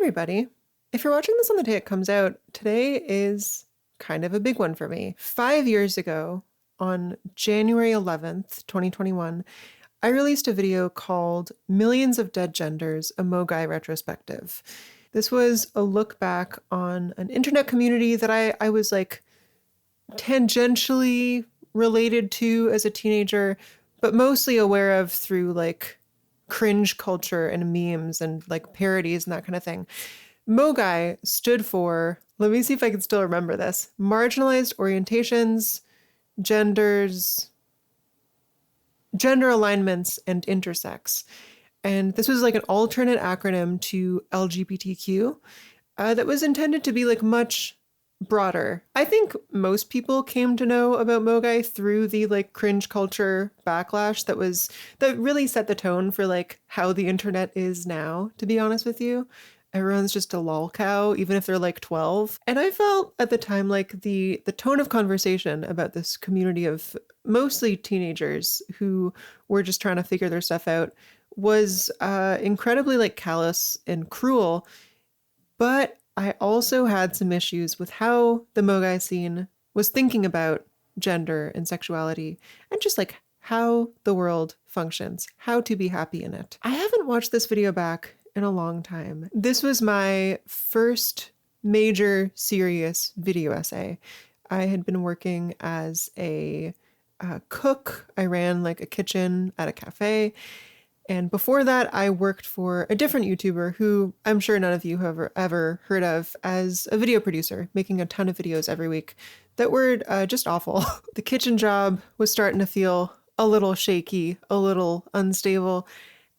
everybody. If you're watching this on the day it comes out, today is kind of a big one for me. 5 years ago, on January 11th, 2021, I released a video called Millions of Dead Genders, a MOGAI Retrospective. This was a look back on an internet community that I was like tangentially related to as a teenager, but mostly aware of through like cringe culture and memes and like parodies and that kind of thing. MOGAI stood for, let me see if I can still remember this, marginalized orientations, genders, gender alignments, and intersex. And this was like an alternate acronym to LGBTQ that was intended to be like much broader. I think most people came to know about MOGAI through the like cringe culture backlash that really set the tone for like how the internet is now, to be honest with you. Everyone's just a lol cow, even if they're like 12. And I felt at the time like the tone of conversation about this community of mostly teenagers who were just trying to figure their stuff out was incredibly like callous and cruel. But I also had some issues with how the MOGAI scene was thinking about gender and sexuality and just like how the world functions, how to be happy in it. I haven't watched this video back in a long time. This was my first major serious video essay. I had been working as a cook. I ran like a kitchen at a cafe. And before that, I worked for a different YouTuber who I'm sure none of you have ever heard of as a video producer, making a ton of videos every week that were just awful. The kitchen job was starting to feel a little shaky, a little unstable.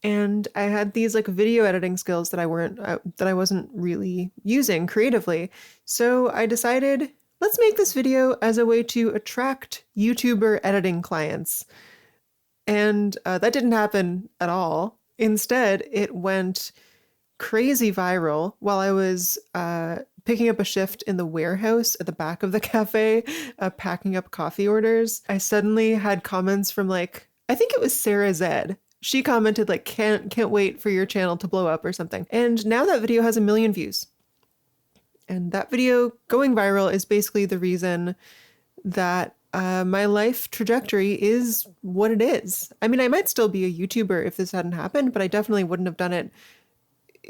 And I had these like video editing skills that I wasn't really using creatively. So I decided, let's make this video as a way to attract YouTuber editing clients. And that didn't happen at all. Instead, it went crazy viral while I was picking up a shift in the warehouse at the back of the cafe, packing up coffee orders. I suddenly had comments from like, I think it was Sarah Zed. She commented like, can't wait for your channel to blow up or something. And now that video has 1 million views. And that video going viral is basically the reason that my life trajectory is what it is. I mean, I might still be a YouTuber if this hadn't happened, but I definitely wouldn't have done it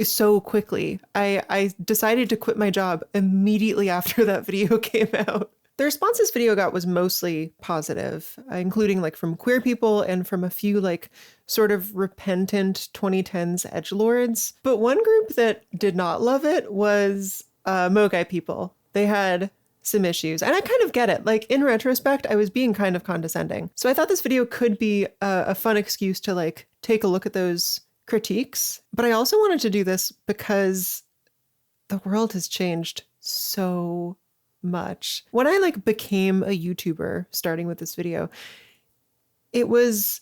so quickly. I decided to quit my job immediately after that video came out. The response this video got was mostly positive, including like from queer people and from a few like sort of repentant 2010s edgelords. But one group that did not love it was MOGAI people. They had some issues. And I kind of get it. Like in retrospect, I was being kind of condescending. So I thought this video could be a fun excuse to like take a look at those critiques. But I also wanted to do this because the world has changed so much. When I like became a YouTuber, starting with this video, it was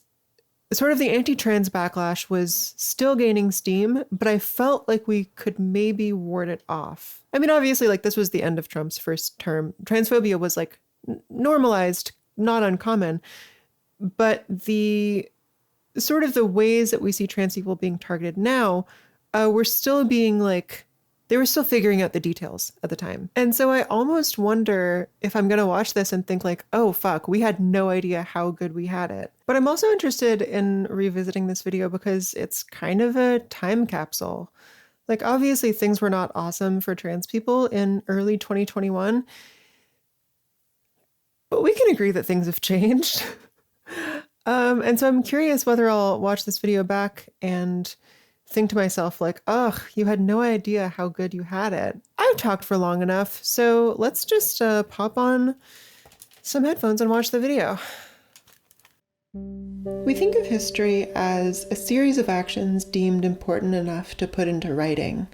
sort of the anti-trans backlash was still gaining steam, but I felt like we could maybe ward it off. I mean, obviously, like this was the end of Trump's first term. Transphobia was like normalized, not uncommon, but the sort of the ways that we see trans people being targeted now were still being like, they were still figuring out the details at the time. And so I almost wonder if I'm going to watch this and think like, oh, fuck, we had no idea how good we had it. But I'm also interested in revisiting this video because it's kind of a time capsule. Like, obviously, things were not awesome for trans people in early 2021. But we can agree that things have changed. And so I'm curious whether I'll watch this video back and think to myself like, ugh, you had no idea how good you had it. I've talked for long enough, so let's just pop on some headphones and watch the video. We think of history as a series of actions deemed important enough to put into writing.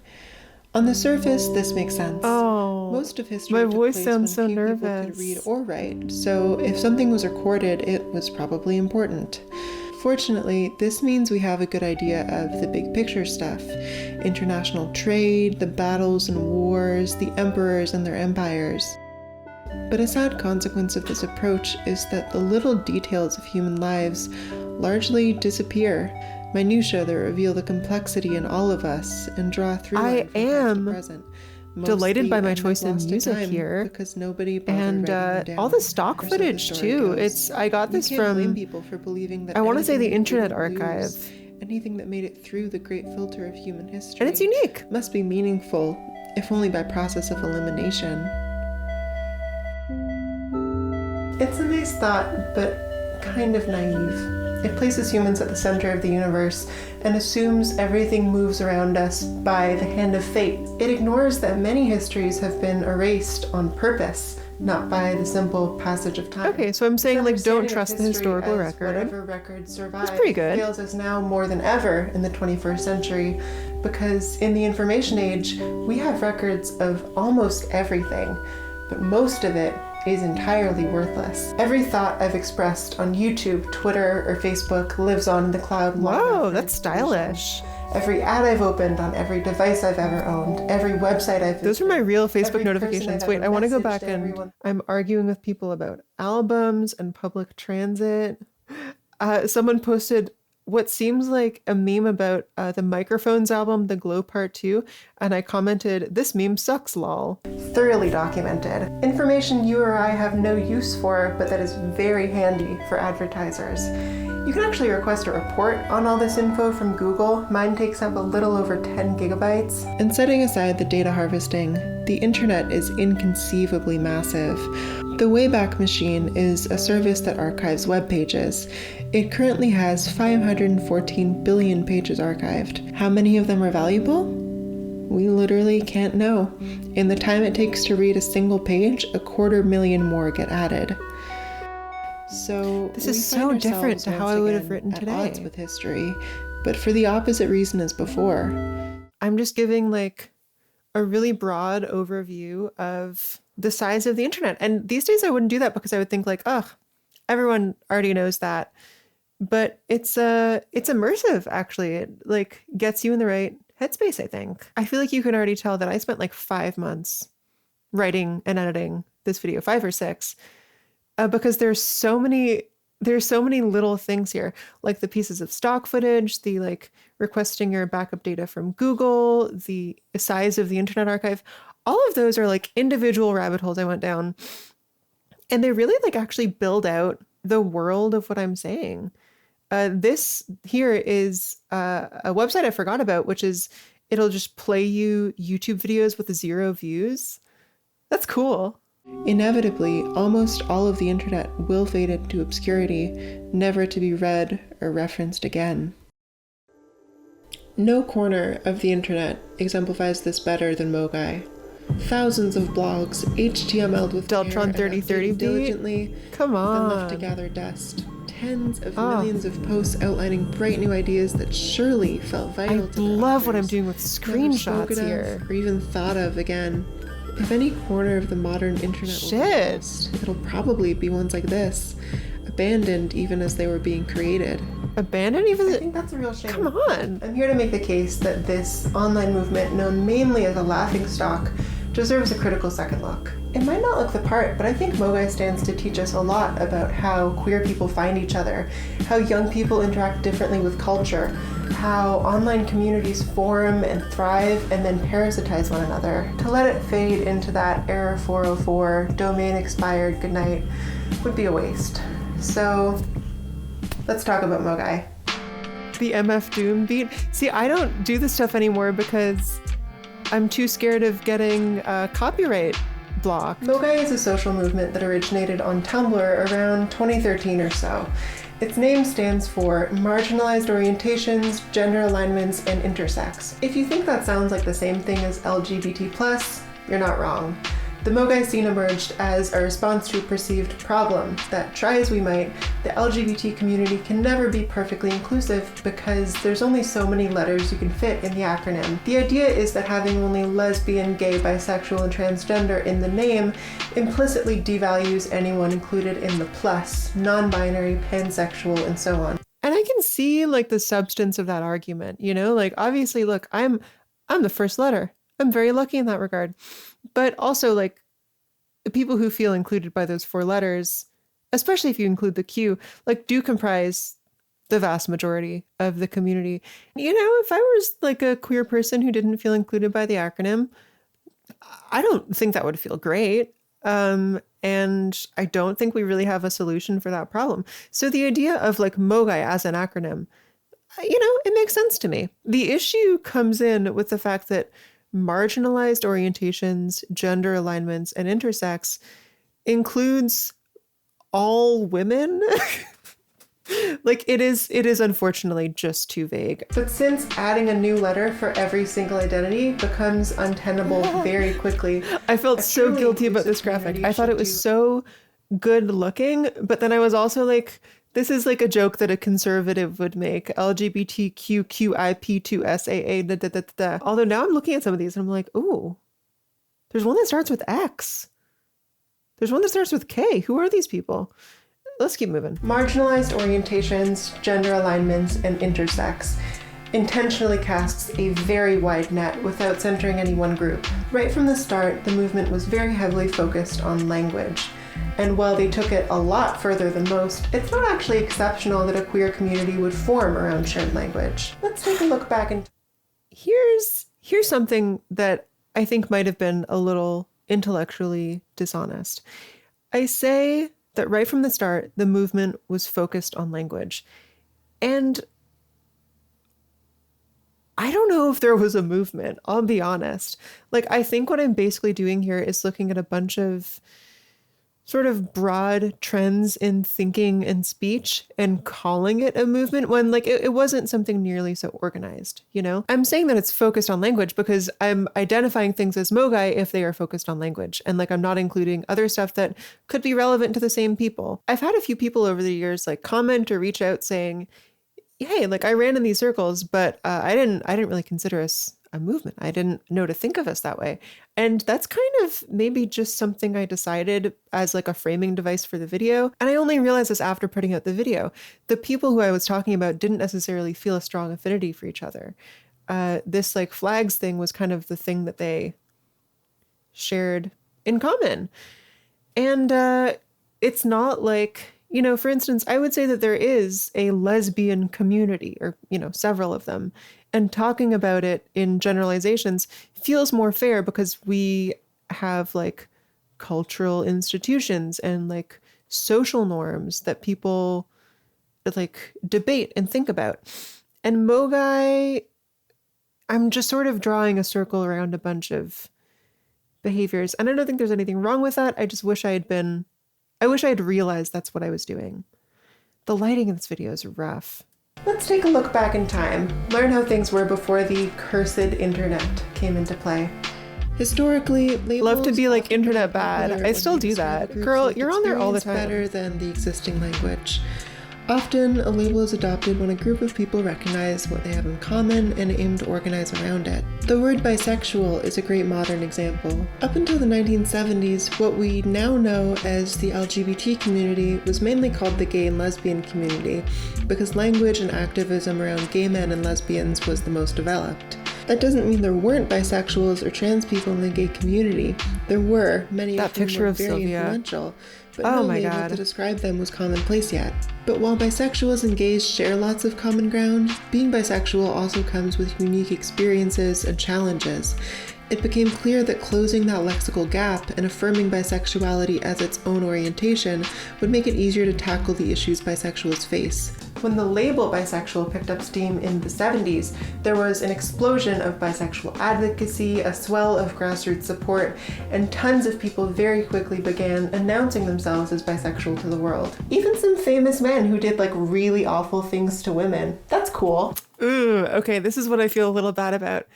On the surface, this makes sense. Oh, most of history my took voice place sounds when so few people nervous. could read or write, so if something was recorded, it was probably important. Fortunately, this means we have a good idea of the big picture stuff. International trade, the battles and wars, the emperors and their empires. But a sad consequence of this approach is that the little details of human lives largely disappear. Minutiae that reveal the complexity in all of us and draw a through line from past to present. Delighted by my choice in music here, because nobody and all the stock footage too. I got this from people for believing that I want to say the Internet Archive. Anything that made it through the great filter of human history, and it's unique, must be meaningful, if only by process of elimination. It's a nice thought, but kind of naive. It places humans at the center of the universe and assumes everything moves around us by the hand of fate. It ignores that many histories have been erased on purpose, not by the simple passage of time. Okay, so I'm saying, like, don't trust the historical record. Whatever record survives That's pretty good. Fails us now more than ever in the 21st century, because in the information age, we have records of almost everything, but most of it is entirely worthless. Every thought I've expressed on YouTube, Twitter, or Facebook lives on in the cloud. Whoa, that's stylish. Every ad I've opened on every device I've ever owned, every website I've visited. Those are my real Facebook notifications. Wait, I want to go back and I'm arguing with people about albums and public transit. Someone posted what seems like a meme about the Microphones album, The Glow Part 2, and I commented, "This meme sucks, lol." Thoroughly documented. Information you or I have no use for, but that is very handy for advertisers. You can actually request a report on all this info from Google. Mine takes up a little over 10 gigabytes. And setting aside the data harvesting, the internet is inconceivably massive. The Wayback Machine is a service that archives web pages. It currently has 514 billion pages archived. How many of them are valuable? We literally can't know. In the time it takes to read a single page, 250,000 more get added. So this is so different to how I would have written today. At odds with history, but for the opposite reason as before. I'm just giving like a really broad overview of the size of the internet. And these days I wouldn't do that because I would think like, oh, everyone already knows that. But it's immersive, actually. It like gets you in the right headspace, I think. I feel like you can already tell that I spent like 5 months writing and editing this video, 5 or 6, because there's so many little things here, like the pieces of stock footage, the like requesting your backup data from Google, the size of the Internet Archive. All of those are like individual rabbit holes I went down, and they really like actually build out the world of what I'm saying. This here is a website I forgot about, which is it'll just play you YouTube videos with 0 views. That's cool. Inevitably, almost all of the internet will fade into obscurity, never to be read or referenced again. No corner of the internet exemplifies this better than MOGAI. Thousands of blogs, HTML'd with Deltron 3030 diligently, come on, then left to gather dust. Tens of millions of posts outlining bright new ideas that surely felt vital to I love what I'm doing with screenshots here. Or even thought of again. If any corner of the modern internet will be lost, it'll probably be ones like this, abandoned even as they were being created. Abandoned even? I think that's a real shame. Come on. I'm here to make the case that this online movement, known mainly as a laughingstock, deserves a critical second look. It might not look the part, but I think MOGAI stands to teach us a lot about how queer people find each other, how young people interact differently with culture, how online communities form and thrive and then parasitize one another. To let it fade into that error 404, domain expired, goodnight, would be a waste. So let's talk about MOGAI. The MF Doom beat. See, I don't do this stuff anymore because I'm too scared of getting copyright blocked. MOGAI is a social movement that originated on Tumblr around 2013 or so. Its name stands for Marginalized Orientations, Gender Alignments, and Intersex. If you think that sounds like the same thing as LGBT+, you're not wrong. The MOGAI scene emerged as a response to a perceived problem that, try as we might, the LGBT community can never be perfectly inclusive because there's only so many letters you can fit in the acronym. The idea is that having only lesbian, gay, bisexual, and transgender in the name implicitly devalues anyone included in the plus, non-binary, pansexual, and so on. And I can see like the substance of that argument, you know, like obviously, look, I'm the first letter. I'm very lucky in that regard. But also, like, the people who feel included by those 4 letters, especially if you include the Q, like, do comprise the vast majority of the community. You know, if I was like a queer person who didn't feel included by the acronym, I don't think that would feel great. And I don't think we really have a solution for that problem. So the idea of like MOGAI as an acronym, you know, it makes sense to me. The issue comes in with the fact that marginalized orientations, gender alignments, and intersex includes all women. Like it is unfortunately just too vague. But since adding a new letter for every single identity becomes untenable very quickly. I felt so guilty about this graphic. I thought it was so good looking, but then I was also like, this is like a joke that a conservative would make. LGBTQQIP2SAA. Da, da, da, da. Although now I'm looking at some of these and I'm like, ooh, there's one that starts with X. There's one that starts with K. Who are these people? Let's keep moving. Marginalized orientations, gender alignments, and intersex intentionally casts a very wide net without centering any one group. Right from the start, the movement was very heavily focused on language. And while they took it a lot further than most, it's not actually exceptional that a queer community would form around shared language. Let's take a look back and here's something that I think might have been a little intellectually dishonest. I say that right from the start, the movement was focused on language. And I don't know if there was a movement, I'll be honest. Like, I think what I'm basically doing here is looking at a bunch of sort of broad trends in thinking and speech and calling it a movement when like it wasn't something nearly so organized, you know? I'm saying that it's focused on language because I'm identifying things as MOGAI if they are focused on language. And like I'm not including other stuff that could be relevant to the same people. I've had a few people over the years like comment or reach out saying, hey, like I ran in these circles, but I didn't really consider us a movement. I didn't know to think of us that way. And that's kind of maybe just something I decided as like a framing device for the video. And I only realized this after putting out the video. The people who I was talking about didn't necessarily feel a strong affinity for each other. This like flags thing was kind of the thing that they shared in common. And it's not like, you know, for instance, I would say that there is a lesbian community or, you know, several of them. And talking about it in generalizations feels more fair because we have like cultural institutions and like social norms that people like debate and think about. And MOGAI, I'm just sort of drawing a circle around a bunch of behaviors. And I don't think there's anything wrong with that. I just wish I had realized that's what I was doing. The lighting in this video is rough. let's take a look back in time, learn how things were before the cursed internet came into play. Historically, love to be like internet bad. I still do that. Girl, you're on there all the time. Better than the existing language. Often, a label is adopted when a group of people recognize what they have in common and aim to organize around it. The word bisexual is a great modern example. Up until the 1970s, what we now know as the LGBT community was mainly called the gay and lesbian community, because language and activism around gay men and lesbians was the most developed. That doesn't mean there weren't bisexuals or trans people in the gay community. There were, many of them were very influential, but no label to describe them was commonplace yet. But while bisexuals and gays share lots of common ground, being bisexual also comes with unique experiences and challenges. It became clear that closing that lexical gap and affirming bisexuality as its own orientation would make it easier to tackle the issues bisexuals face. When the label bisexual picked up steam in the 70s, there was an explosion of bisexual advocacy, a swell of grassroots support, and tons of people very quickly began announcing themselves as bisexual to the world. Even some famous men who did like really awful things to women. That's cool. Ooh, okay, this is what I feel a little bad about.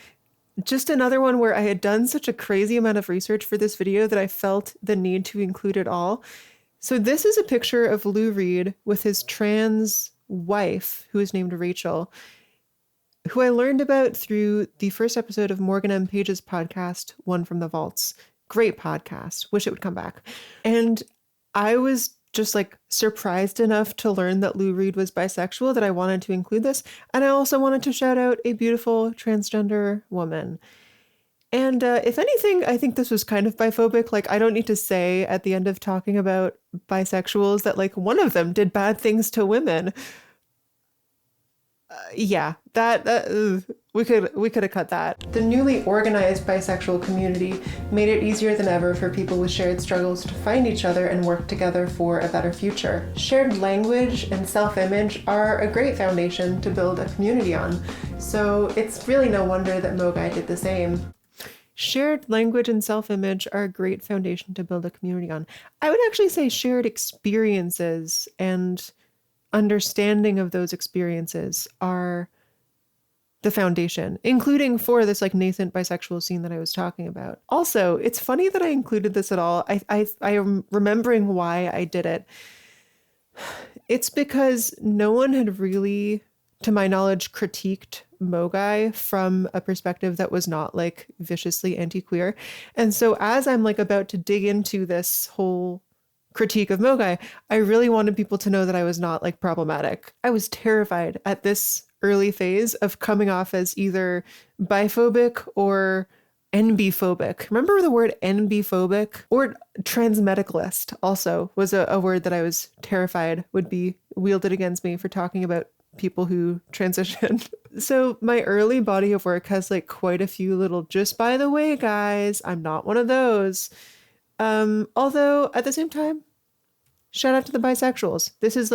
Just another one where I had done such a crazy amount of research for this video that I felt the need to include it all. So this is a picture of Lou Reed with his trans wife, who is named Rachel, who I learned about through the first episode of Morgan M. Page's podcast, One from the Vaults. Great podcast. Wish it would come back. And I was just like surprised enough to learn that Lou Reed was bisexual that I wanted to include this. And I also wanted to shout out a beautiful transgender woman. And if anything, I think this was kind of biphobic. Like, I don't need to say at the end of talking about bisexuals that like one of them did bad things to women. Yeah, that we could have cut that. The newly organized bisexual community made it easier than ever for people with shared struggles to find each other and work together for a better future. Shared language and self-image are a great foundation to build a community on, so it's really no wonder that MOGAI did the same. Shared language and self-image are a great foundation to build a community on. I would actually say shared experiences and understanding of those experiences are the foundation, including for this like nascent bisexual scene that I was talking about. Also, it's funny that I included this at all. I am remembering why I did it. It's because no one had really, to my knowledge, critiqued MOGAI from a perspective that was not like viciously anti-queer. And so as I'm like about to dig into this whole critique of MOGAI, I really wanted people to know that I was not like problematic. I was terrified at this early phase of coming off as either biphobic or NB-phobic. Remember the word NB-phobic? Or transmedicalist also was a word that I was terrified would be wielded against me for talking about people who transition. So my early body of work has like quite a few little, just by the way, guys, I'm not one of those. Although at the same time, shout out to the bisexuals. This is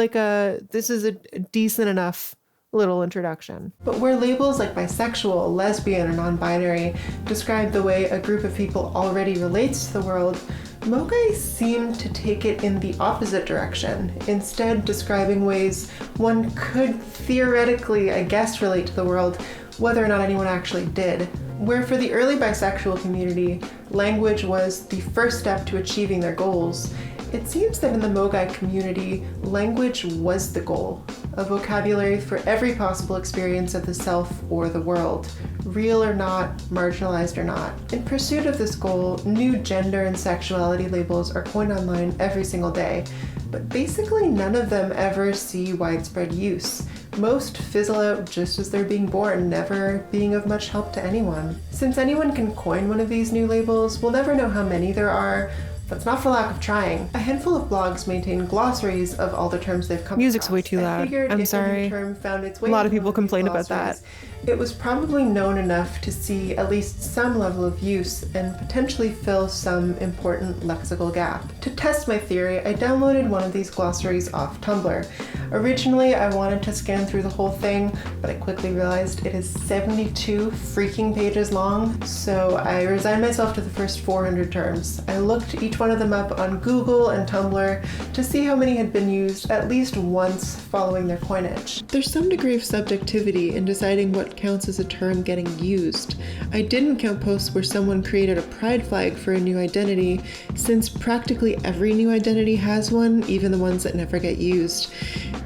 a decent enough little introduction. But where labels like bisexual, lesbian, or non-binary describe the way a group of people already relates to the world, MOGAI seemed to take it in the opposite direction, instead describing ways one could theoretically, I guess, relate to the world, whether or not anyone actually did. Where for the early bisexual community, language was the first step to achieving their goals, it seems that in the MOGAI community, language was the goal, a vocabulary for every possible experience of the self or the world, real or not, marginalized or not. In pursuit of this goal, new gender and sexuality labels are coined online every single day, but basically none of them ever see widespread use. Most fizzle out just as they're being born, never being of much help to anyone. Since anyone can coin one of these new labels, we'll never know how many there are. That's not for lack of trying. A handful of blogs maintain glossaries of all the terms they've come Music's across. way too loud. I'm sorry. A lot of people complain about that. It was probably known enough to see at least some level of use and potentially fill some important lexical gap. To test my theory, I downloaded one of these glossaries off Tumblr. Originally, I wanted to scan through the whole thing, but I quickly realized it is 72 freaking pages long, so I resigned myself to the first 400 terms. I looked each one of them up on Google and Tumblr to see how many had been used at least once following their coinage. There's some degree of subjectivity in deciding what counts as a term getting used. I didn't count posts where someone created a pride flag for a new identity, since practically every new identity has one, even the ones that never get used.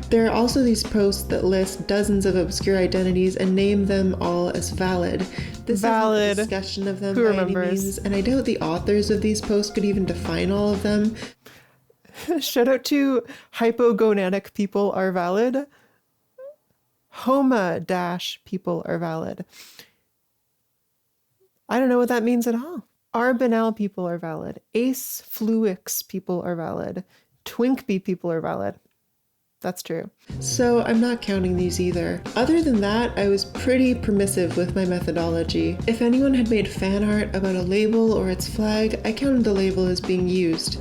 There are also these posts that list dozens of obscure identities and name them all as valid. This valid. Isn't a discussion of them Who by remembers? any means, and I doubt the authors of these posts could even define all of them. Shout out to hypogonadic people are valid. Homa-people are valid. I don't know what that means at all. Arbinal people are valid. Ace fluix people are valid. Twinkby people are valid. That's true. So I'm not counting these either. Other than that, I was pretty permissive with my methodology. If anyone had made fan art about a label or its flag, I counted the label as being used.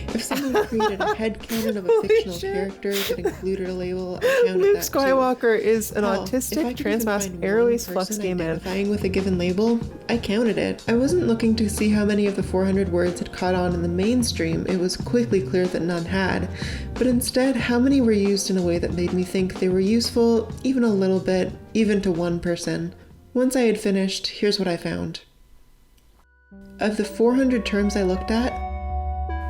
If someone created a headcanon of a fictional character that included a label, I counted Luke that too. Skywalker is an Hell, autistic, if I could transmasc, even find airways one flux person gay man. identifying with a given label, I counted it. I wasn't looking to see how many of the 400 words had caught on in the mainstream. It was quickly clear that none had. But instead, how many were used in a way that made me think they were useful, even a little bit, even to one person. Once I had finished, here's what I found. Of the 400 terms I looked at,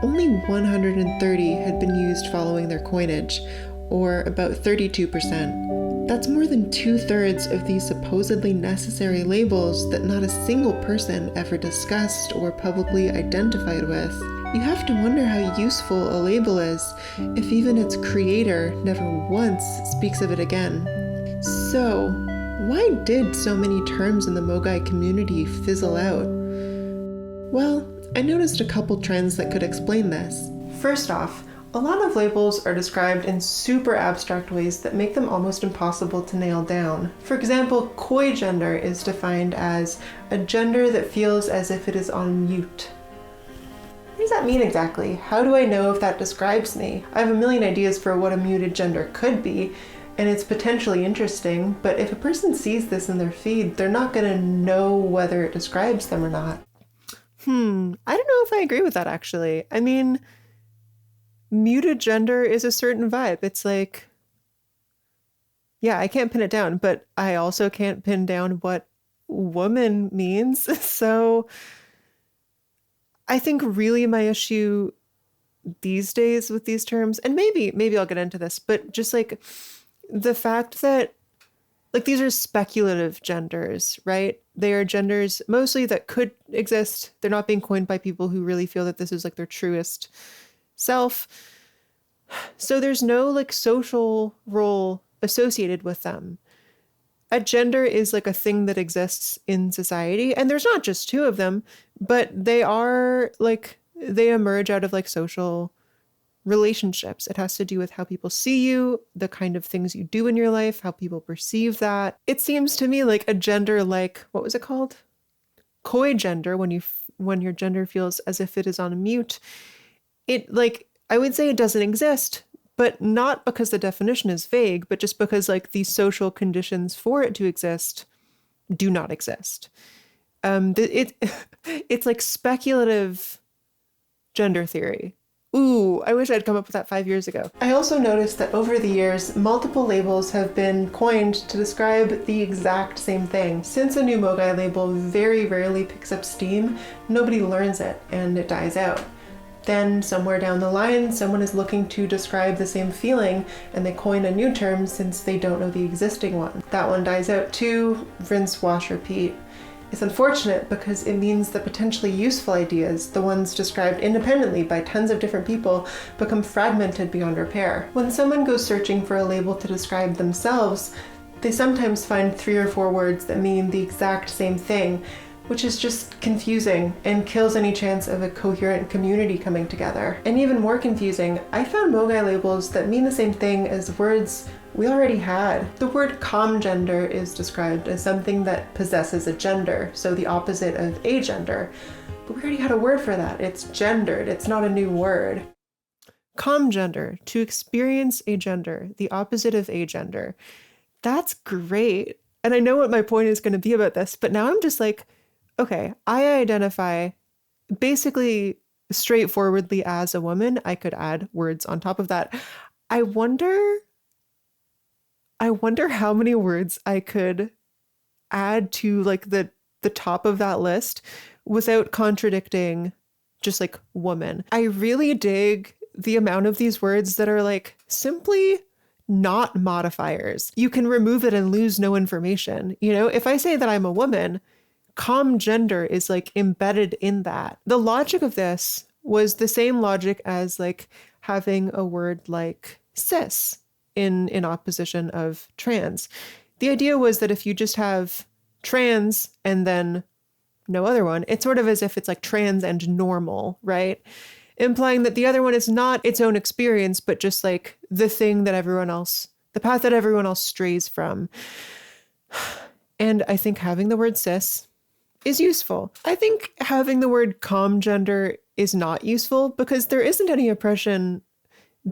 only 130 had been used following their coinage, or about 32%. That's more than 2/3 of these supposedly necessary labels that not a single person ever discussed or publicly identified with. You have to wonder how useful a label is if even its creator never once speaks of it again. So, why did so many terms in the MOGAI community fizzle out? Well, I noticed a couple trends that could explain this. First off, A lot of labels are described in super abstract ways that make them almost impossible to nail down. For example, coy gender is defined as a gender that feels as if it is on mute. What does that mean exactly? How do I know if that describes me? I have a million ideas for what a muted gender could be, and it's potentially interesting, but if a person sees this in their feed, they're not gonna know whether it describes them or not. I don't know if I agree with that, actually. I mean, muted gender is a certain vibe. It's like, yeah, I can't pin it down, but I also can't pin down what woman means. So I think really my issue these days with these terms, and maybe I'll get into this, but just like the fact that like these are speculative genders, right? They are genders mostly that could exist. They're not being coined by people who really feel that this is like their truest self. So there's no like social role associated with them. A gender is like a thing that exists in society, and there's not just two of them, but they are like they emerge out of like social relationships. It has to do with how people see you, the kind of things you do in your life, how people perceive that. It seems to me like a gender like, what was it called? Coy gender, when your gender feels as if it is on mute. It like, I would say it doesn't exist, but not because the definition is vague, but just because like the social conditions for it to exist do not exist. It's like speculative gender theory. Ooh, I wish I'd come up with that 5 years ago. I also noticed that over the years, multiple labels have been coined to describe the exact same thing. Since a new MOGAI label very rarely picks up steam, nobody learns it and it dies out. Then somewhere down the line, someone is looking to describe the same feeling and they coin a new term since they don't know the existing one. That one dies out too, rinse, wash, repeat. It's unfortunate because it means that potentially useful ideas, the ones described independently by tons of different people, become fragmented beyond repair. When someone goes searching for a label to describe themselves, they sometimes find 3 or 4 words that mean the exact same thing, which is just confusing and kills any chance of a coherent community coming together. And even more confusing, I found MOGAI labels that mean the same thing as words we already had. The word comgender is described as something that possesses a gender, so the opposite of agender. But we already had a word for that. It's gendered. It's not a new word. Comgender, to experience a gender, the opposite of agender. That's great. And I know what my point is going to be about this, but now I'm just like, okay, I identify basically straightforwardly as a woman. I could add words on top of that. I wonder how many words I could add to like the top of that list without contradicting just like woman. I really dig the amount of these words that are like simply not modifiers. You can remove it and lose no information. You know, if I say that I'm a woman, gender is like embedded in that. The logic of this was the same logic as like having a word like cis in opposition of trans. The idea was that if you just have trans and then no other one, it's sort of as if it's like trans and normal, right? Implying that the other one is not its own experience, but just like the thing that everyone else, the path that everyone else strays from. And I think having the word cis is useful. I think having the word comgender is not useful because there isn't any oppression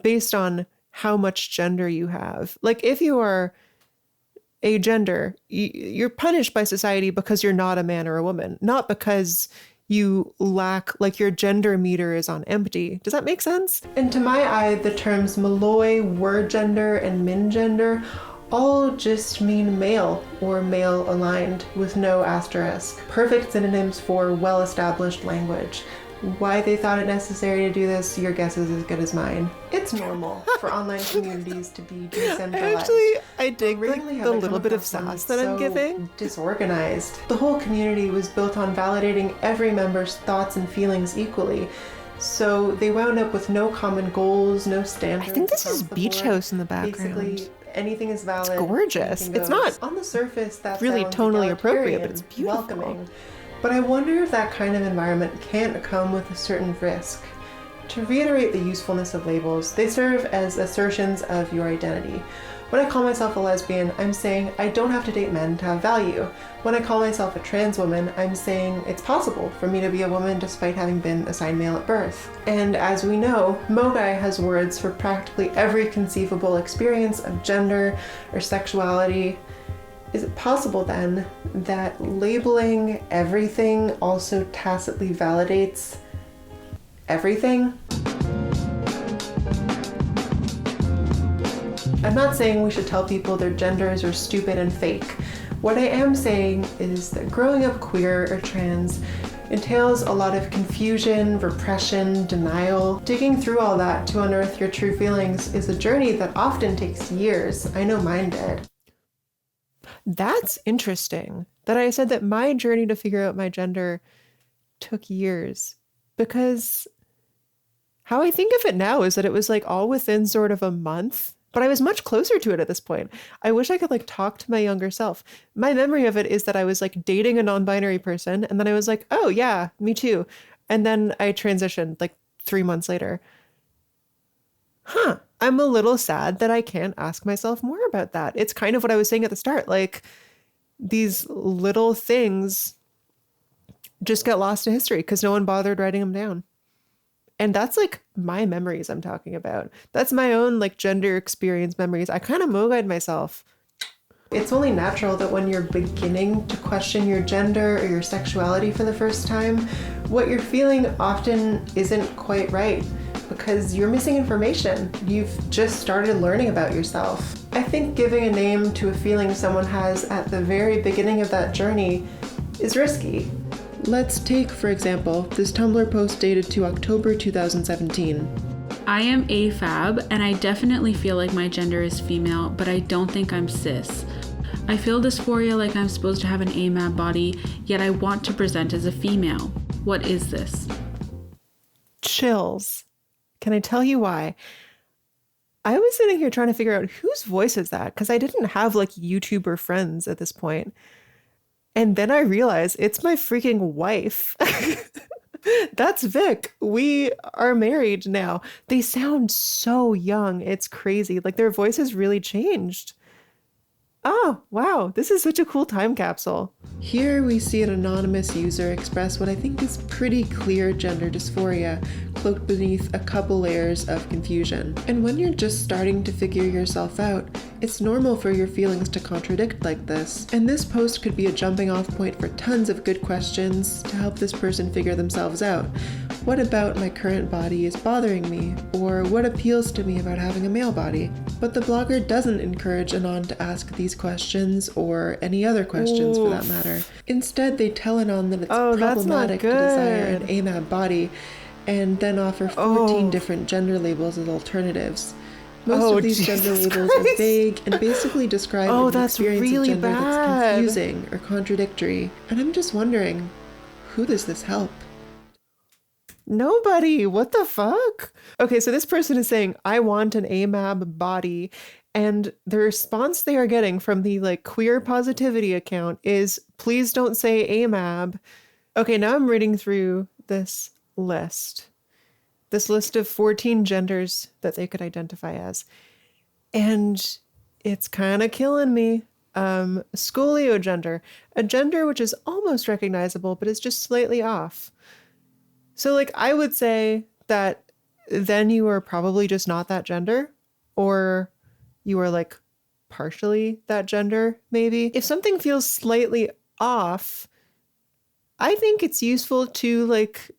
based on how much gender you have. Like if you are agender, you're punished by society because you're not a man or a woman, not because you lack, like your gender meter is on empty. Does that make sense? And to my eye, the terms Malloy, word gender, and min gender all just mean male or male aligned with no asterisk. Perfect synonyms for well-established language. Why they thought it necessary to do this, your guess is as good as mine. It's normal for online communities to be decentralized. I dig the little bit of sass that I'm giving. Disorganized. The whole community was built on validating every member's thoughts and feelings equally. So they wound up with no common goals, no standards. I think this is Beach House in the background. Basically, anything is valid. It's gorgeous. It's not on the surface that really tonally appropriate, but it's beautiful. Welcoming. But I wonder if that kind of environment can't come with a certain risk. To reiterate the usefulness of labels, they serve as assertions of your identity. When I call myself a lesbian, I'm saying I don't have to date men to have value. When I call myself a trans woman, I'm saying it's possible for me to be a woman despite having been assigned male at birth. And as we know, MOGAI has words for practically every conceivable experience of gender or sexuality. Is it possible then that labeling everything also tacitly validates everything? I'm not saying we should tell people their genders are stupid and fake. What I am saying is that growing up queer or trans entails a lot of confusion, repression, denial. Digging through all that to unearth your true feelings is a journey that often takes years. I know mine did. That's interesting that I said that my journey to figure out my gender took years, because how I think of it now is that it was like all within sort of a month. But I was much closer to it at this point. I wish I could like talk to my younger self. My memory of it is that I was like dating a non-binary person, and then I was like, oh yeah, me too. And then I transitioned like 3 months later. I'm a little sad that I can't ask myself more about that. It's kind of what I was saying at the start. Like, these little things just get lost to history because no one bothered writing them down. And that's like my memories I'm talking about. That's my own like gender experience memories. I kind of MOGAI'd myself. It's only natural that when you're beginning to question your gender or your sexuality for the first time, what you're feeling often isn't quite right because you're missing information. You've just started learning about yourself. I think giving a name to a feeling someone has at the very beginning of that journey is risky. Let's take, for example, this Tumblr post dated to October 2017. I am AFAB, and I definitely feel like my gender is female, but I don't think I'm cis. I feel dysphoria like I'm supposed to have an AMAB body, yet I want to present as a female. What is this? Chills. Can I tell you why? I was sitting here trying to figure out whose voice is that, because I didn't have like YouTuber friends at this point. And then I realized it's my freaking wife. That's Vic. We are married now. They sound so young. It's crazy. Like their voices really changed. Oh, wow. This is such a cool time capsule. Here we see an anonymous user express what I think is pretty clear gender dysphoria, cloaked beneath a couple layers of confusion. And when you're just starting to figure yourself out, it's normal for your feelings to contradict like this. And this post could be a jumping off point for tons of good questions to help this person figure themselves out. What about my current body is bothering me? Or what appeals to me about having a male body? But the blogger doesn't encourage Anon to ask these questions or any other questions for that matter. Instead, they tell Anon that it's problematic to desire an AMAB body and then offer 14 different gender labels as alternatives. Most of these gender labels are vague and basically describe an experience really of gender that's confusing or contradictory. And I'm just wondering, who does this help? Nobody. What the fuck? Okay, so this person is saying, I want an AMAB body. And the response they are getting from the like queer positivity account is, please don't say AMAB. Okay, now I'm reading through this list. This list of 14 genders that they could identify as. And it's kind of killing me. Scoliogender, a gender which is almost recognizable, but is just slightly off. So like, I would say that then you are probably just not that gender, or you are like partially that gender, maybe. If something feels slightly off, I think it's useful to like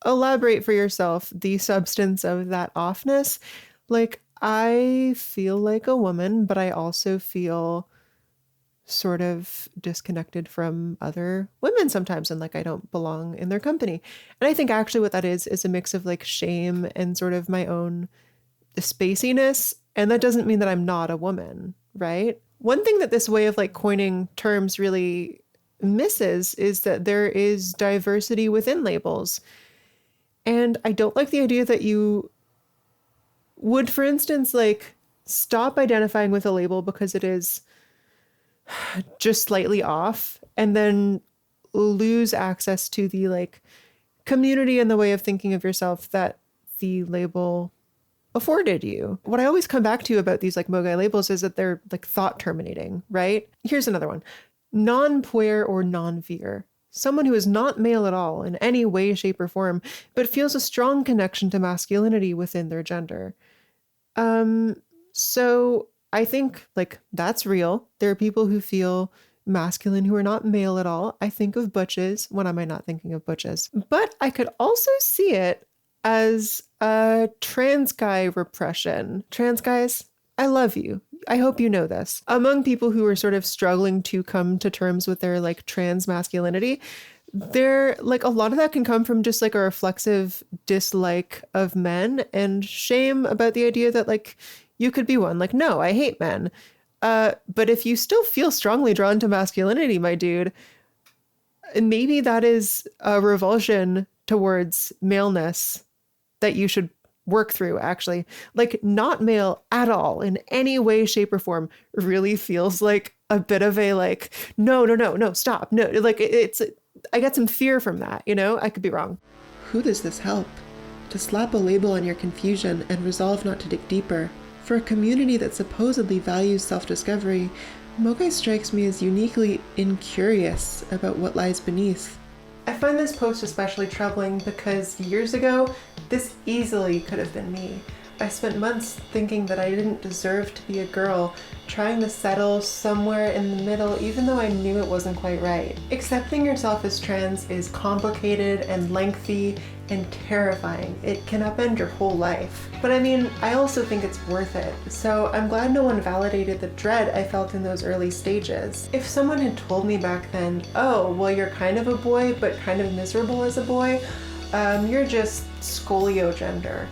elaborate for yourself the substance of that offness. Like, I feel like a woman, but I also feel sort of disconnected from other women sometimes, and like I don't belong in their company. And I think actually what that is a mix of like shame and sort of my own spaciness. And that doesn't mean that I'm not a woman, right? One thing that this way of like coining terms really misses is that there is diversity within labels. And I don't like the idea that you would, for instance, like stop identifying with a label because it is just slightly off, and then lose access to the like community and the way of thinking of yourself that the label afforded you. What I always come back to about these like MOGAI labels is that they're like thought terminating, right? Here's another one. Non-puer or non-vir. Someone who is not male at all in any way, shape, or form, but feels a strong connection to masculinity within their gender. So I think like that's real. There are people who feel masculine who are not male at all. I think of butches. When am I not thinking of butches? But I could also see it as a trans guy repression. Trans guys, I love you. I hope you know this. Among people who are sort of struggling to come to terms with their like trans masculinity, there like a lot of that can come from just like a reflexive dislike of men and shame about the idea that like you could be one. Like, no, I hate men. But if you still feel strongly drawn to masculinity, my dude, maybe that is a revulsion towards maleness that you should work through, actually. Like, not male at all in any way, shape, or form really feels like a bit of a like, no, stop. No, like I get some fear from that, you know? I could be wrong. Who does this help? To slap a label on your confusion and resolve not to dig deeper. For a community that supposedly values self-discovery, MOGAI strikes me as uniquely incurious about what lies beneath. I find this post especially troubling because years ago, this easily could have been me. I spent months thinking that I didn't deserve to be a girl, trying to settle somewhere in the middle even though I knew it wasn't quite right. Accepting yourself as trans is complicated and lengthy and terrifying. It can upend your whole life. But I mean, I also think it's worth it. So I'm glad no one validated the dread I felt in those early stages. If someone had told me back then, oh, well, you're kind of a boy, but kind of miserable as a boy, you're just scolio-gender,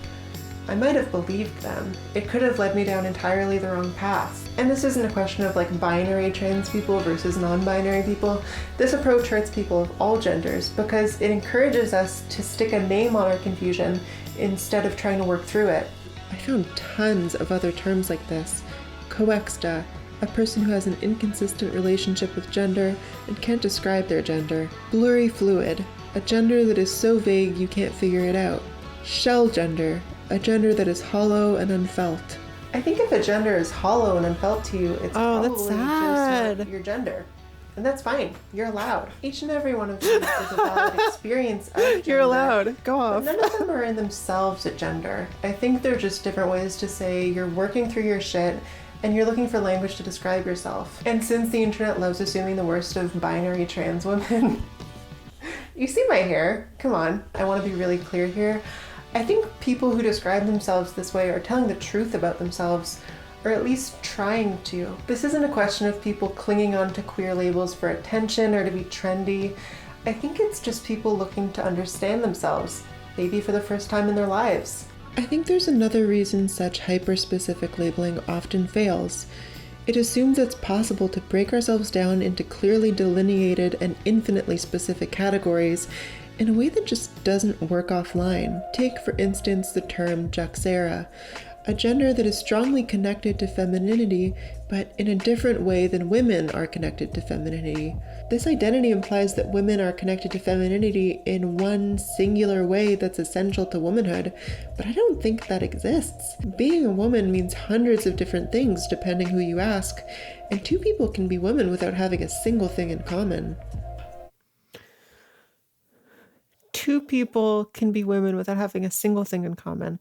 I might have believed them. It could have led me down entirely the wrong path. And this isn't a question of like binary trans people versus non-binary people. This approach hurts people of all genders because it encourages us to stick a name on our confusion instead of trying to work through it. I found tons of other terms like this. Coexta, a person who has an inconsistent relationship with gender and can't describe their gender. Blurry fluid, a gender that is so vague you can't figure it out. Shell gender, a gender that is hollow and unfelt. I think if a gender is hollow and unfelt to you, it's probably that's sad. just not your gender. And that's fine. You're allowed. Each and every one of these is a valid experience of gender. You're allowed. Go off. But none of them are in themselves a gender. I think they're just different ways to say you're working through your shit and you're looking for language to describe yourself. And since the internet loves assuming the worst of binary trans women, you see my hair. Come on. I want to be really clear here. I think people who describe themselves this way are telling the truth about themselves, or at least trying to. This isn't a question of people clinging on to queer labels for attention or to be trendy. I think it's just people looking to understand themselves, maybe for the first time in their lives. I think there's another reason such hyper-specific labeling often fails. It assumes it's possible to break ourselves down into clearly delineated and infinitely specific categories in a way that just doesn't work offline. Take, for instance, the term juxera, a gender that is strongly connected to femininity, but in a different way than women are connected to femininity. This identity implies that women are connected to femininity in one singular way that's essential to womanhood, but I don't think that exists. Being a woman means hundreds of different things depending who you ask, and two people can be women without having a single thing in common. Two people can be women without having a single thing in common.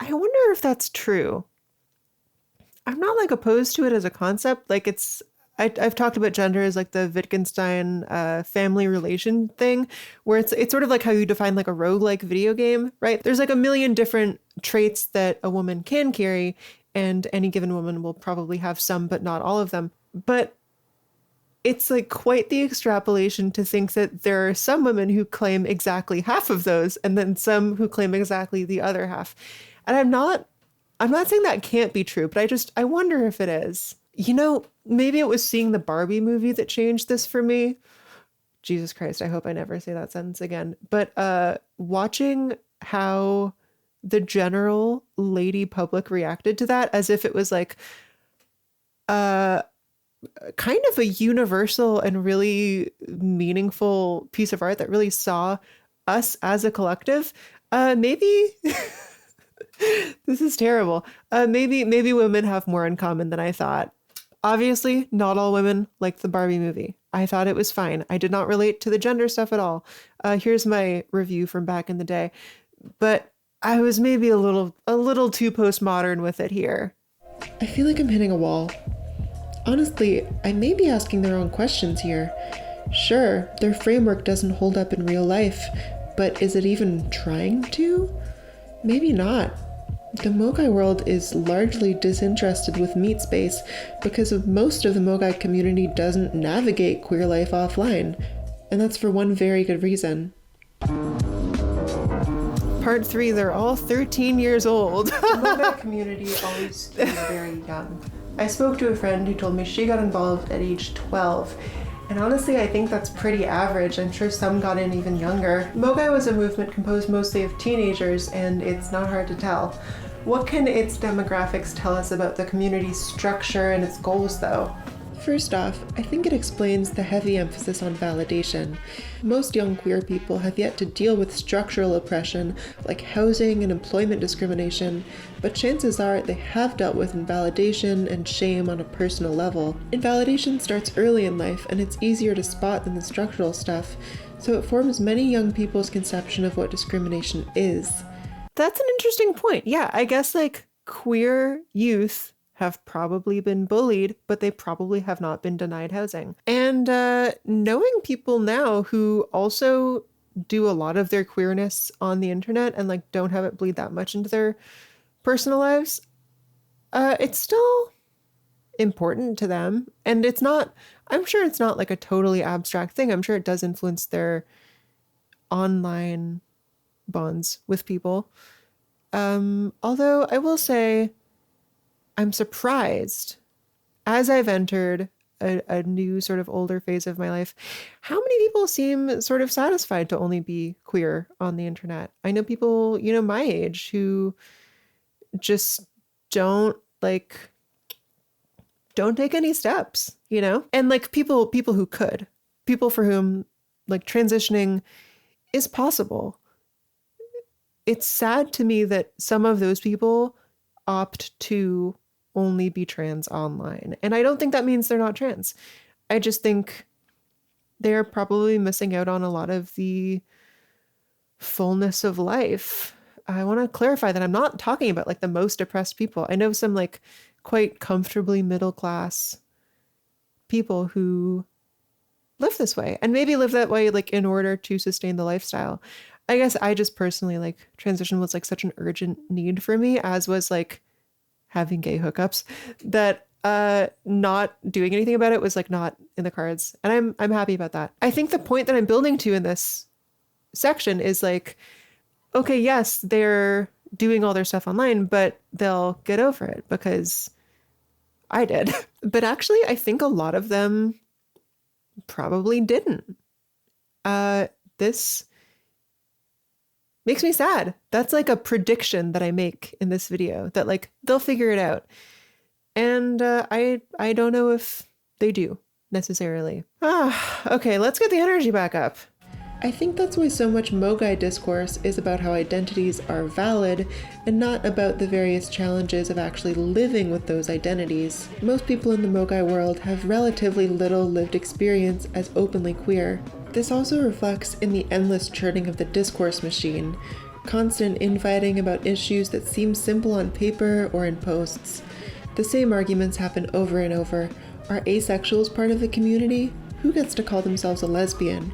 I wonder if that's true. I'm not like opposed to it as a concept. Like I've talked about gender as like the Wittgenstein family relation thing, where it's sort of like how you define like a roguelike video game, right? There's like a million different traits that a woman can carry, and any given woman will probably have some, but not all of them. But it's like quite the extrapolation to think that there are some women who claim exactly half of those and then some who claim exactly the other half. And I'm not saying that can't be true, but I wonder if it is. You know, maybe it was seeing the Barbie movie that changed this for me. Jesus Christ, I hope I never say that sentence again. But watching how the general lady public reacted to that as if it was like kind of a universal and really meaningful piece of art that really saw us as a collective, Maybe this is terrible. Maybe women have more in common than I thought. Obviously, not all women like the Barbie movie. I thought it was fine. I did not relate to the gender stuff at all. Here's my review from back in the day. But I was maybe a little too postmodern with it here. I feel like I'm hitting a wall. Honestly, I may be asking the wrong questions here. Sure, their framework doesn't hold up in real life, but is it even trying to? Maybe not. The MOGAI world is largely disinterested with meat space because of most of the MOGAI community doesn't navigate queer life offline, and that's for one very good reason. Part 3, they're all 13 years old. The MOGAI community always feels very young. I spoke to a friend who told me she got involved at age 12. And honestly, I think that's pretty average. I'm sure some got in even younger. MOGAI was a movement composed mostly of teenagers, and it's not hard to tell. What can its demographics tell us about the community's structure and its goals, though? First off, I think it explains the heavy emphasis on validation. Most young queer people have yet to deal with structural oppression like housing and employment discrimination, but chances are they have dealt with invalidation and shame on a personal level. Invalidation starts early in life, and it's easier to spot than the structural stuff, so it forms many young people's conception of what discrimination is. That's an interesting point. Yeah, I guess like queer youth have probably been bullied, but they probably have not been denied housing. And knowing people now who also do a lot of their queerness on the internet and like don't have it bleed that much into their personal lives, it's still important to them. And it's not, I'm sure it's not like a totally abstract thing. I'm sure it does influence their online bonds with people. Although I will say, I'm surprised, as I've entered a new sort of older phase of my life, how many people seem sort of satisfied to only be queer on the internet. I know people, my age who just don't take any steps, and like people who could, people for whom like transitioning is possible. It's sad to me that some of those people opt to only be trans online. And I don't think that means they're not trans. I just think they're probably missing out on a lot of the fullness of life. I want to clarify that I'm not talking about like the most oppressed people. I know some like quite comfortably middle class people who live this way and maybe live that way like in order to sustain the lifestyle. I guess I just personally like transition was like such an urgent need for me, as was like having gay hookups, that not doing anything about it was like not in the cards. And I'm happy about that. I think the point that I'm building to in this section is like, okay, yes, they're doing all their stuff online, but they'll get over it because I did. But actually, I think a lot of them probably didn't. This makes me sad. That's like a prediction that I make in this video, that like they'll figure it out. And I don't know if they do necessarily. Okay, let's get the energy back up. I think that's why so much MOGAI discourse is about how identities are valid and not about the various challenges of actually living with those identities. Most people in the MOGAI world have relatively little lived experience as openly queer. This also reflects in the endless churning of the discourse machine, constant infighting about issues that seem simple on paper or in posts. The same arguments happen over and over. Are asexuals part of the community? Who gets to call themselves a lesbian?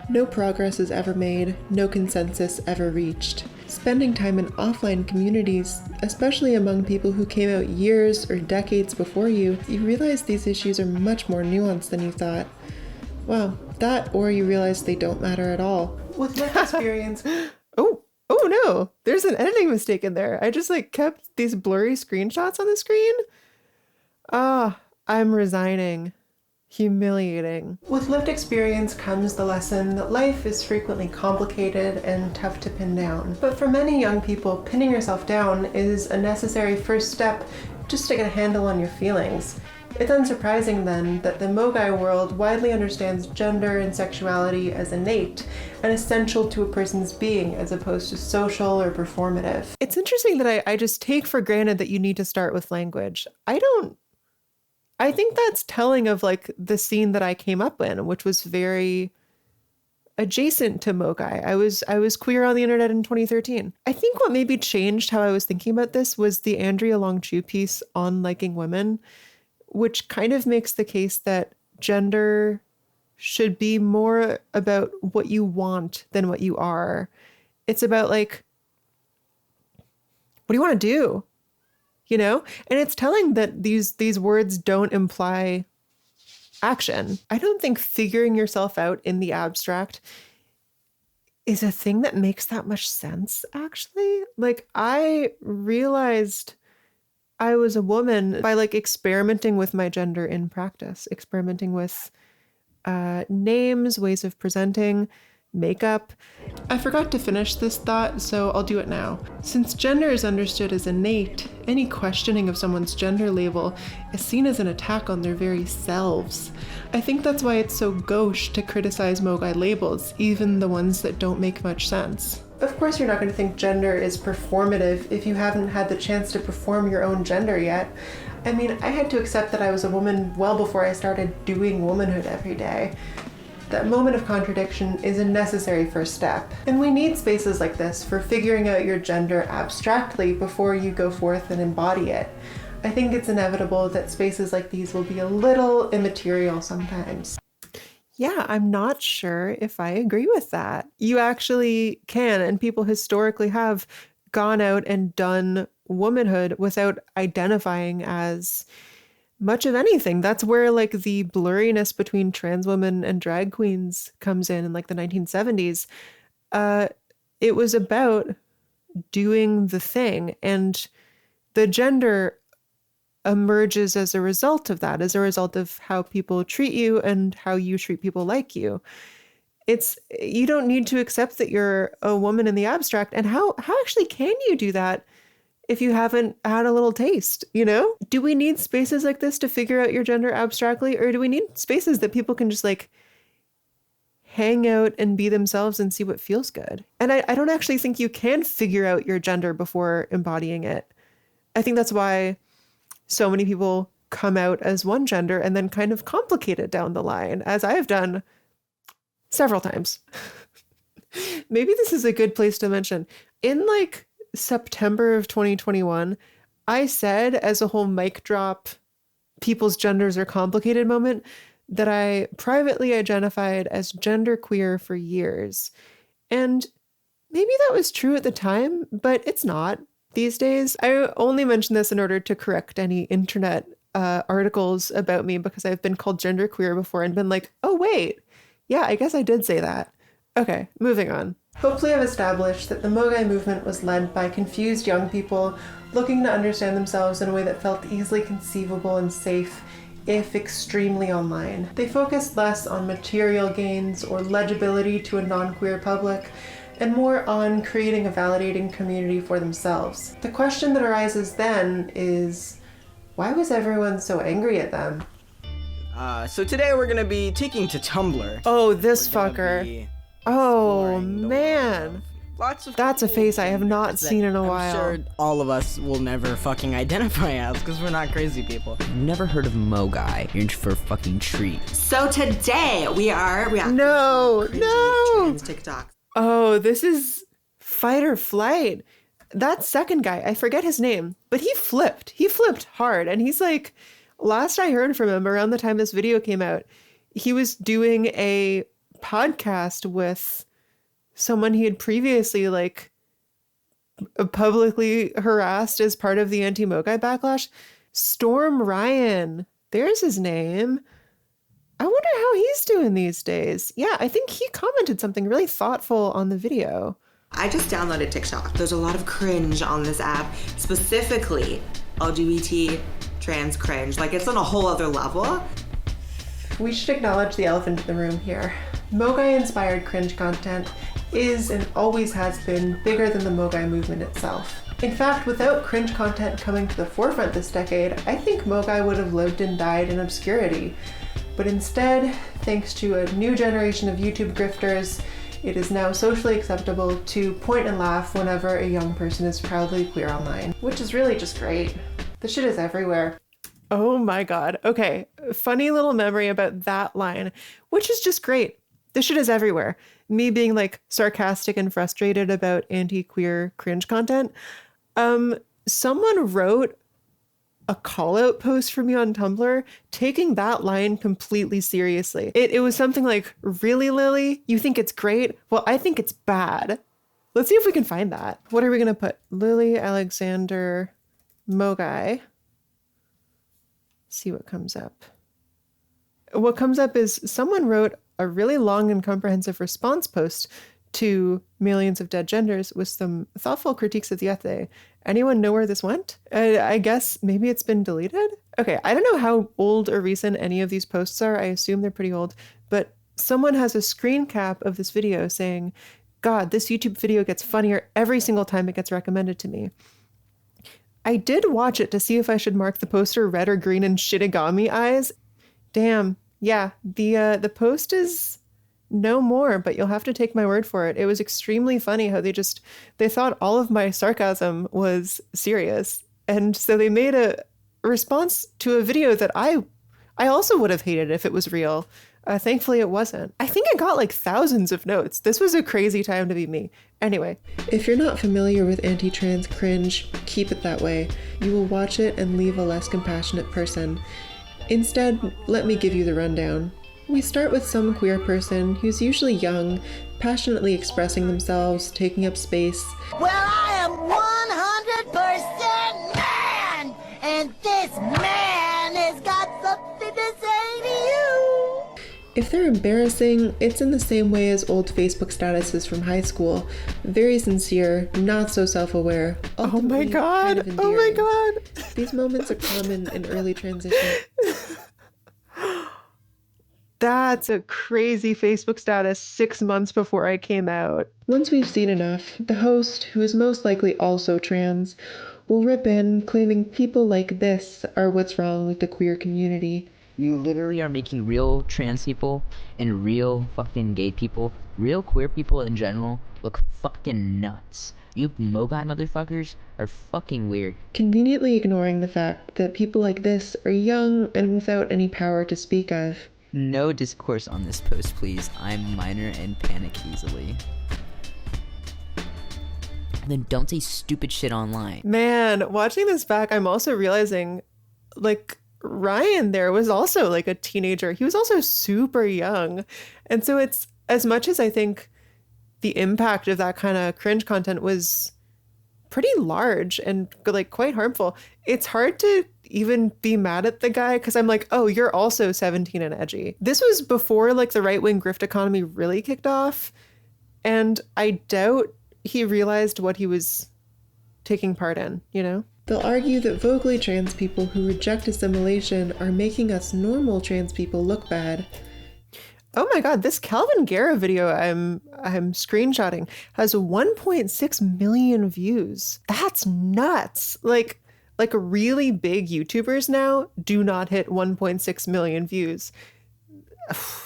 No progress is ever made, no consensus ever reached. Spending time in offline communities, especially among people who came out years or decades before you realize these issues are much more nuanced than you thought. Wow, that or you realize they don't matter at all. With lived experience... Oh no, there's an editing mistake in there. I just like kept these blurry screenshots on the screen. I'm resigning. Humiliating. With lived experience comes the lesson that life is frequently complicated and tough to pin down. But for many young people, pinning yourself down is a necessary first step just to get a handle on your feelings. It's unsurprising then that the MOGAI world widely understands gender and sexuality as innate and essential to a person's being as opposed to social or performative. It's interesting that I just take for granted that you need to start with language. I think that's telling of like the scene that I came up in, which was very adjacent to MOGAI. I was queer on the internet in 2013. I think what maybe changed how I was thinking about this was the Andrea Long-Chu piece on liking women, which kind of makes the case that gender should be more about what you want than what you are. It's about like, what do you want to do? You know? And it's telling that these words don't imply action. I don't think figuring yourself out in the abstract is a thing that makes that much sense, actually. Like, I realized I was a woman by like experimenting with my gender in practice, experimenting with names, ways of presenting, makeup. I forgot to finish this thought, so I'll do it now. Since gender is understood as innate, any questioning of someone's gender label is seen as an attack on their very selves. I think that's why it's so gauche to criticize MOGAI labels, even the ones that don't make much sense. Of course you're not going to think gender is performative if you haven't had the chance to perform your own gender yet. I mean, I had to accept that I was a woman well before I started doing womanhood every day. That moment of contradiction is a necessary first step. And we need spaces like this for figuring out your gender abstractly before you go forth and embody it. I think it's inevitable that spaces like these will be a little immaterial sometimes. Yeah, I'm not sure if I agree with that. You actually can, and people historically have gone out and done womanhood without identifying as much of anything. That's where like the blurriness between trans women and drag queens comes in like the 1970s. It was about doing the thing, and the gender emerges as a result of that, as a result of how people treat you and how you treat people like you. You don't need to accept that you're a woman in the abstract. And how actually can you do that if you haven't had a little taste, you know? Do we need spaces like this to figure out your gender abstractly, or do we need spaces that people can just like hang out and be themselves and see what feels good? And I don't actually think you can figure out your gender before embodying it. I think that's why so many people come out as one gender and then kind of complicate it down the line, as I have done several times. Maybe this is a good place to mention. In like September of 2021, I said as a whole mic drop, people's genders are complicated moment, that I privately identified as genderqueer for years. And maybe that was true at the time, but it's not these days. I only mention this in order to correct any internet articles about me, because I've been called genderqueer before and been like, oh wait, yeah, I guess I did say that. Okay, moving on. Hopefully I've established that the MOGAI movement was led by confused young people looking to understand themselves in a way that felt easily conceivable and safe, if extremely online. They focused less on material gains or legibility to a non-queer public, and more on creating a validating community for themselves. The question that arises then is, why was everyone so angry at them? So today we're gonna be taking to Tumblr. Oh, this fucker. Oh, man. That's a face I have not seen in a while. I'm sure all of us will never fucking identify as, because we're not crazy people. Never heard of MOGAI. You're in for a fucking treat. So today we are No. trans TikTok. Oh, this is fight or flight. That second guy, I forget his name, but he flipped. He flipped hard. And he's like, last I heard from him around the time this video came out, he was doing a podcast with someone he had previously like publicly harassed as part of the anti-MOGAI backlash. Storm Ryan, there's his name. I wonder how he's doing these days. Yeah, I think he commented something really thoughtful on the video. I just downloaded TikTok. There's a lot of cringe on this app, specifically LGBT trans cringe. Like, it's on a whole other level. We should acknowledge the elephant in the room here. MOGAI-inspired cringe content is and always has been bigger than the MOGAI movement itself. In fact, without cringe content coming to the forefront this decade, I think MOGAI would have lived and died in obscurity. But instead, thanks to a new generation of YouTube grifters, it is now socially acceptable to point and laugh whenever a young person is proudly queer online, which is really just great. The shit is everywhere. Oh my God. Okay. Funny little memory about that line, which is just great. This shit is everywhere. Me being like sarcastic and frustrated about anti-queer cringe content. Someone wrote a call out post for me on Tumblr taking that line completely seriously. It was something like, really, Lily? You think it's great? Well, I think it's bad. Let's see if we can find that. What are we going to put? Lily, Alexandre, MOGAI. See what comes up. What comes up is someone wrote a really long and comprehensive response post to Millions of Dead Genders with some thoughtful critiques of the essay. Anyone know where this went? I guess maybe it's been deleted? Okay, I don't know how old or recent any of these posts are. I assume they're pretty old, but someone has a screen cap of this video saying, God, this YouTube video gets funnier every single time it gets recommended to me. I did watch it to see if I should mark the poster red or green in Shinigami eyes. Damn, yeah, the post is no more, but you'll have to take my word for it. It was extremely funny how they thought all of my sarcasm was serious. And so they made a response to a video that I also would have hated if it was real. Thankfully it wasn't. I think it got like thousands of notes. This was a crazy time to be me. Anyway. If you're not familiar with anti-trans cringe, keep it that way. You will watch it and leave a less compassionate person. Instead, let me give you the rundown. We start with some queer person who's usually young, passionately expressing themselves, taking up space. Well, I am 100% man, and this man has got something to say to you. If they're embarrassing, it's in the same way as old Facebook statuses from high school. Very sincere, not so self-aware. Oh my God. Kind of oh my God. These moments are common in early transition. That's a crazy Facebook status 6 months before I came out. Once we've seen enough, the host, who is most likely also trans, will rip in, claiming people like this are what's wrong with the queer community. You literally are making real trans people and real fucking gay people, real queer people in general, look fucking nuts. You MOGAI motherfuckers are fucking weird. Conveniently ignoring the fact that people like this are young and without any power to speak of. No discourse on this post, please. I'm minor and panic easily. Then don't say stupid shit online. Man, watching this back, I'm also realizing, like, Ryan there was also like a teenager. He was also super young. And so it's, as much as I think the impact of that kind of cringe content was pretty large and like quite harmful, it's hard to even be mad at the guy because I'm like, oh, you're also 17 and edgy. This was before like the right-wing grift economy really kicked off, and I doubt he realized what he was taking part in, you know? They'll argue that vocally trans people who reject assimilation are making us normal trans people look bad. Oh my God, this Calvin Guerra video I'm screenshotting has 1.6 million views. That's nuts. Like really big YouTubers now do not hit 1.6 million views.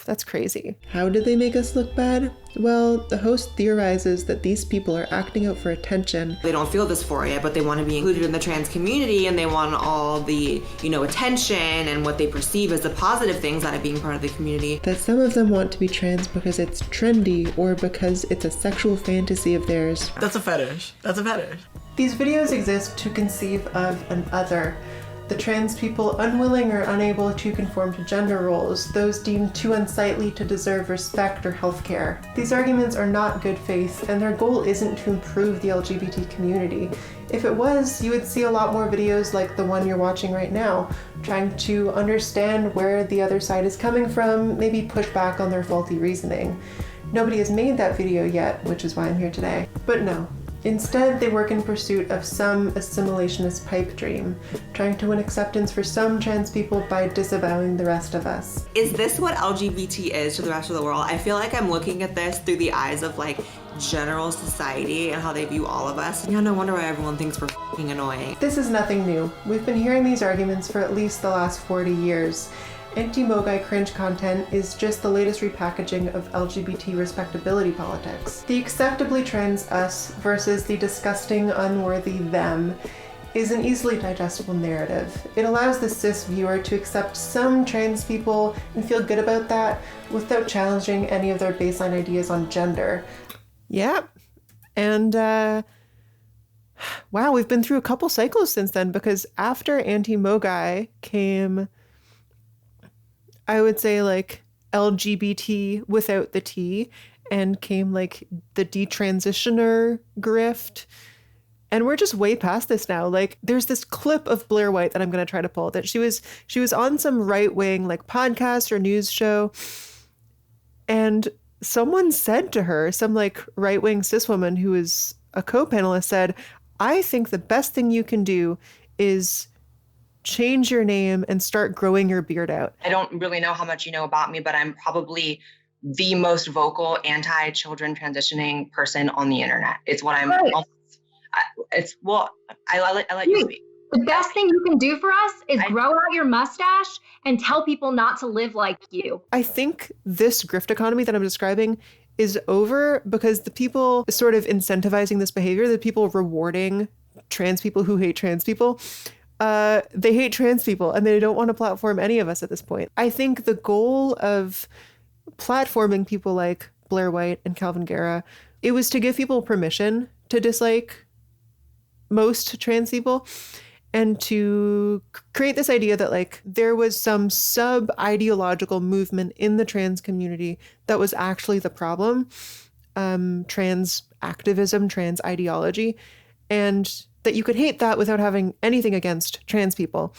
That's crazy. How did they make us look bad? Well, the host theorizes that these people are acting out for attention. They don't feel dysphoria, but they want to be included in the trans community, and they want all the, attention and what they perceive as the positive things out of being part of the community. That some of them want to be trans because it's trendy or because it's a sexual fantasy of theirs. That's a fetish. That's a fetish. These videos exist to conceive of an other. The trans people unwilling or unable to conform to gender roles, those deemed too unsightly to deserve respect or healthcare. These arguments are not good faith, and their goal isn't to improve the LGBT community. If it was, you would see a lot more videos like the one you're watching right now, trying to understand where the other side is coming from, maybe push back on their faulty reasoning. Nobody has made that video yet, which is why I'm here today. But no, Instead, they work in pursuit of some assimilationist pipe dream, trying to win acceptance for some trans people by disavowing the rest of us. Is this what LGBT is to the rest of the world? I feel like I'm looking at this through the eyes of like general society and how they view all of us. Yeah, no wonder why everyone thinks we're f***ing annoying. This is nothing new. We've been hearing these arguments for at least the last 40 years. Anti-MOGAI cringe content is just the latest repackaging of LGBT respectability politics. The acceptably trans us versus the disgusting, unworthy them is an easily digestible narrative. It allows the cis viewer to accept some trans people and feel good about that without challenging any of their baseline ideas on gender. Yeah. And wow, we've been through a couple cycles since then, because after Anti-MOGAI came, I would say, like LGBT without the T, and came like the detransitioner grift. And we're just way past this now. Like, there's this clip of Blair White that I'm going to try to pull, that she was on some right-wing like podcast or news show, and someone said to her, some like right-wing cis woman who is a co-panelist said, "I think the best thing you can do is change your name and start growing your beard out." I don't really know how much you know about me, but I'm probably the most vocal anti-children transitioning person on the internet. It's what I'm. Right. I let you speak. The best thing you can do for us is grow out your mustache and tell people not to live like you. I think this grift economy that I'm describing is over because the people sort of incentivizing this behavior, the people rewarding trans people who hate trans people, they hate trans people and they don't want to platform any of us at this point. I think the goal of platforming people like Blair White and Calvin Guerra, it was to give people permission to dislike most trans people, and to create this idea that like there was some sub-ideological movement in the trans community that was actually the problem, trans activism, trans ideology, and that you could hate that without having anything against trans people.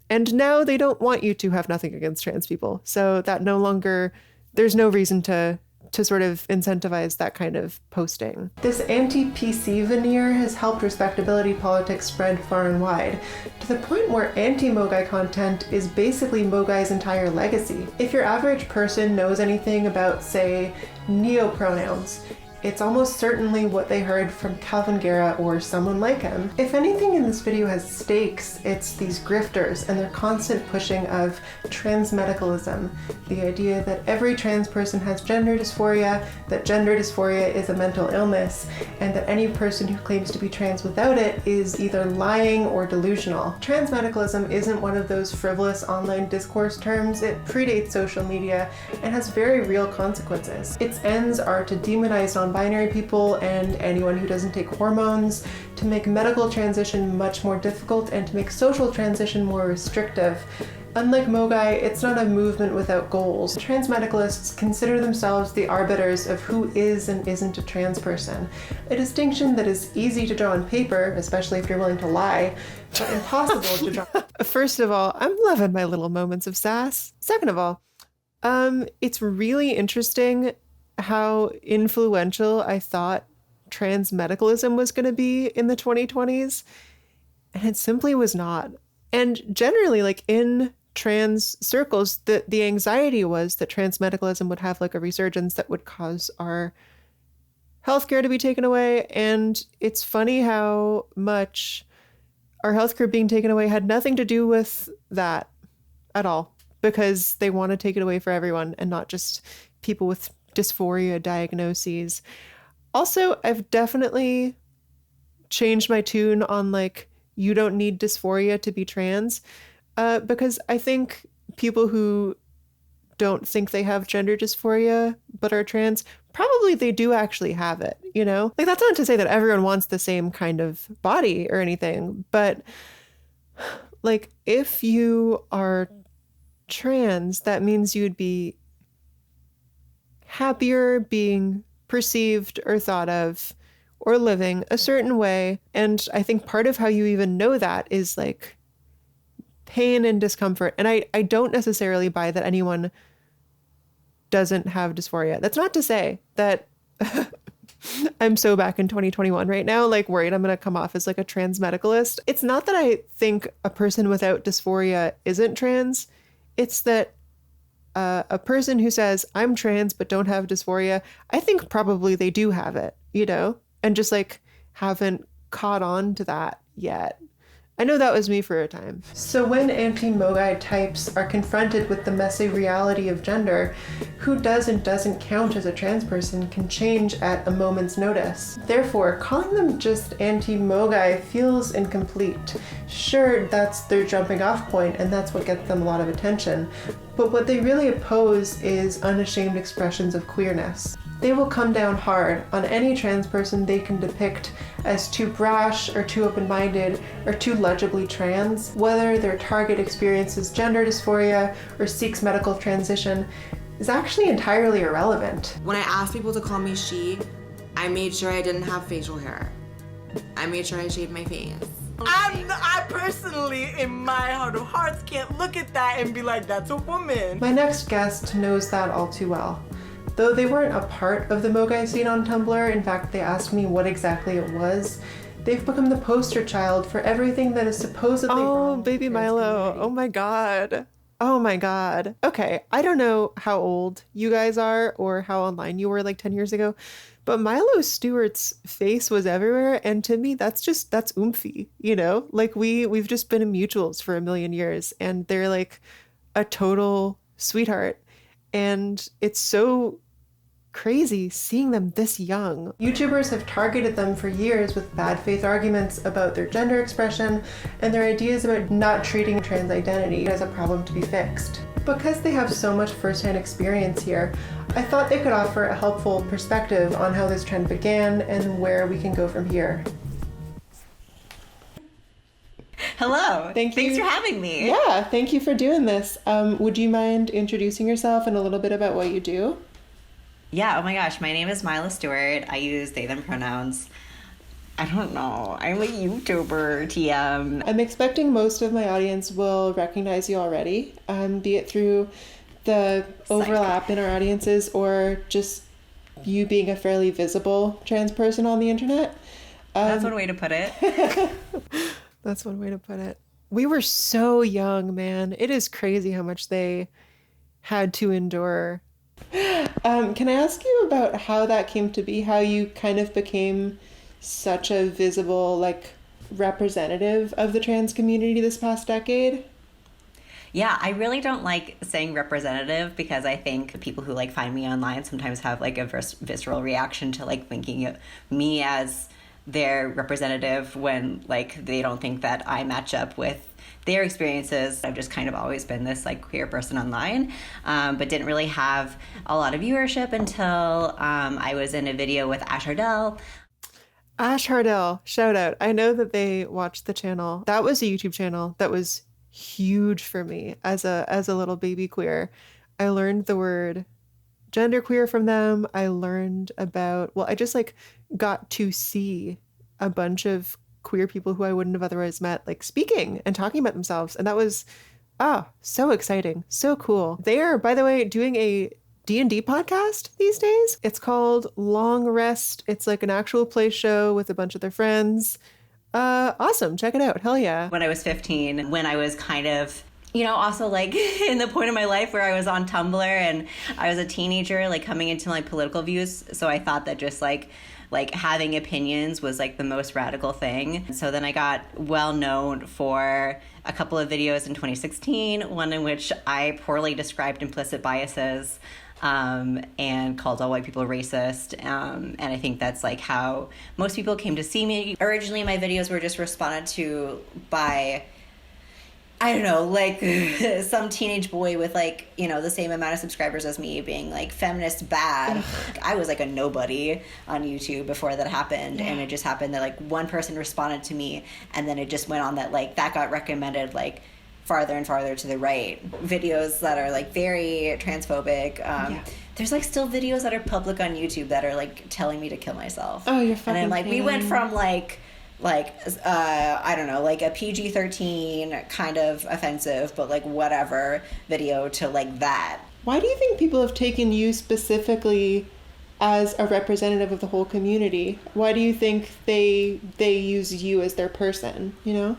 And now they don't want you to have nothing against trans people. So that no longer, there's no reason to sort of incentivize that kind of posting. This anti-PC veneer has helped respectability politics spread far and wide, to the point where anti-MOGAI content is basically MOGAI's entire legacy. If your average person knows anything about, say, neopronouns, it's almost certainly what they heard from Calvin Guerra or someone like him. If anything in this video has stakes, it's these grifters and their constant pushing of transmedicalism, the idea that every trans person has gender dysphoria, that gender dysphoria is a mental illness, and that any person who claims to be trans without it is either lying or delusional. Transmedicalism isn't one of those frivolous online discourse terms. It predates social media and has very real consequences. Its ends are to demonize non-binary people and anyone who doesn't take hormones, to make medical transition much more difficult, and to make social transition more restrictive. Unlike MOGAI, it's not a movement without goals. Transmedicalists consider themselves the arbiters of who is and isn't a trans person, a distinction that is easy to draw on paper, especially if you're willing to lie, but impossible to draw. First of all, I'm loving my little moments of sass. Second of all, it's really interesting how influential I thought transmedicalism was going to be in the 2020s, and it simply was not. And generally, like in trans circles, the anxiety was that transmedicalism would have like a resurgence that would cause our healthcare to be taken away. And it's funny how much our healthcare being taken away had nothing to do with that at all, because they want to take it away for everyone and not just people with dysphoria diagnoses. Also, I've definitely changed my tune on like, you don't need dysphoria to be trans, because I think people who don't think they have gender dysphoria but are trans, probably they do actually have it, you know? Like, that's not to say that everyone wants the same kind of body or anything, but like, if you are trans, that means you'd be happier being perceived or thought of or living a certain way. And I think part of how you even know that is like pain and discomfort. And I don't necessarily buy that anyone doesn't have dysphoria. That's not to say that I'm so back in 2021 right now, like worried I'm going to come off as like a transmedicalist. It's not that I think a person without dysphoria isn't trans. It's that a person who says I'm trans but don't have dysphoria, I think probably they do have it, you know, and just like haven't caught on to that yet. I know that was me for a time. So when anti-MOGAI types are confronted with the messy reality of gender, who does and doesn't count as a trans person can change at a moment's notice. Therefore, calling them just anti-MOGAI feels incomplete. Sure, that's their jumping off point and that's what gets them a lot of attention, but what they really oppose is unashamed expressions of queerness. They will come down hard on any trans person they can depict as too brash or too open-minded or too legibly trans. Whether their target experiences gender dysphoria or seeks medical transition is actually entirely irrelevant. When I asked people to call me she, I made sure I didn't have facial hair. I made sure I shaved my face. I personally, in my heart of hearts, can't look at that and be like, that's a woman. My next guest knows that all too well. Though they weren't a part of the MOGAI scene on Tumblr, in fact, they asked me what exactly it was, they've become the poster child for everything that is supposedly wrong. Oh, baby Milo. Oh my God. Oh my God. Okay, I don't know how old you guys are or how online you were like 10 years ago, but Milo Stewart's face was everywhere. And to me, that's oomphy, you know? Like we've just been in mutuals for a million years and they're like a total sweetheart. And it's so crazy seeing them this young. YouTubers have targeted them for years with bad faith arguments about their gender expression and their ideas about not treating trans identity as a problem to be fixed. Because they have so much firsthand experience here, I thought they could offer a helpful perspective on how this trend began and where we can go from here. Hello. Thanks for having me. Yeah, thank you for doing this. Would you mind introducing yourself and a little bit about what you do? Yeah, oh my gosh, my name is Milo Stewart. I use they, them pronouns. I don't know. I'm a YouTuber, TM. I'm expecting most of my audience will recognize you already, be it through the overlap in our audiences or just you being a fairly visible trans person on the internet. That's one way to put it. That's one way to put it. We were so young, man. It is crazy how much they had to endure. Can I ask you about how that came to be, how you kind of became such a visible, like, representative of the trans community this past decade? Yeah, I really don't like saying representative because I think people who like find me online sometimes have like a visceral reaction to like thinking of me as their representative when like they don't think that I match up with their experiences. I've just kind of always been this like queer person online, but didn't really have a lot of viewership until I was in a video with Ash Hardell. Ash Hardell, shout out. I know that they watched the channel. That was a YouTube channel that was huge for me as a little baby queer. I learned the word genderqueer from them. I learned about, well, I just like got to see a bunch of queer people who I wouldn't have otherwise met, like speaking and talking about themselves. And that was, so exciting. So cool. They are, by the way, doing a D&D podcast these days. It's called Long Rest. It's like an actual play show with a bunch of their friends. Awesome. Check it out. Hell yeah. When I was 15, when I was kind of, you know, also like in the point of my life where I was on Tumblr and I was a teenager, like coming into like political views. So I thought that just like having opinions was like the most radical thing. So then I got well known for a couple of videos in 2016, one in which I poorly described implicit biases and called all white people racist. And I think that's like how most people came to see me. Originally, my videos were just responded to by, I don't know, like some teenage boy with like, you know, the same amount of subscribers as me being like feminist bad. I was like a nobody on YouTube before that happened. Yeah. And it just happened that like one person responded to me and then it just went on that like that got recommended like farther and farther to the right. Videos that are like very transphobic. There's like still videos that are public on YouTube that are like telling me to kill myself. Oh, you're fucking And I'm like, we went from like I don't know, like a PG-13 kind of offensive, but like whatever video to like that. Why do you think people have taken you specifically as a representative of the whole community? Why do you think they use you as their person, you know?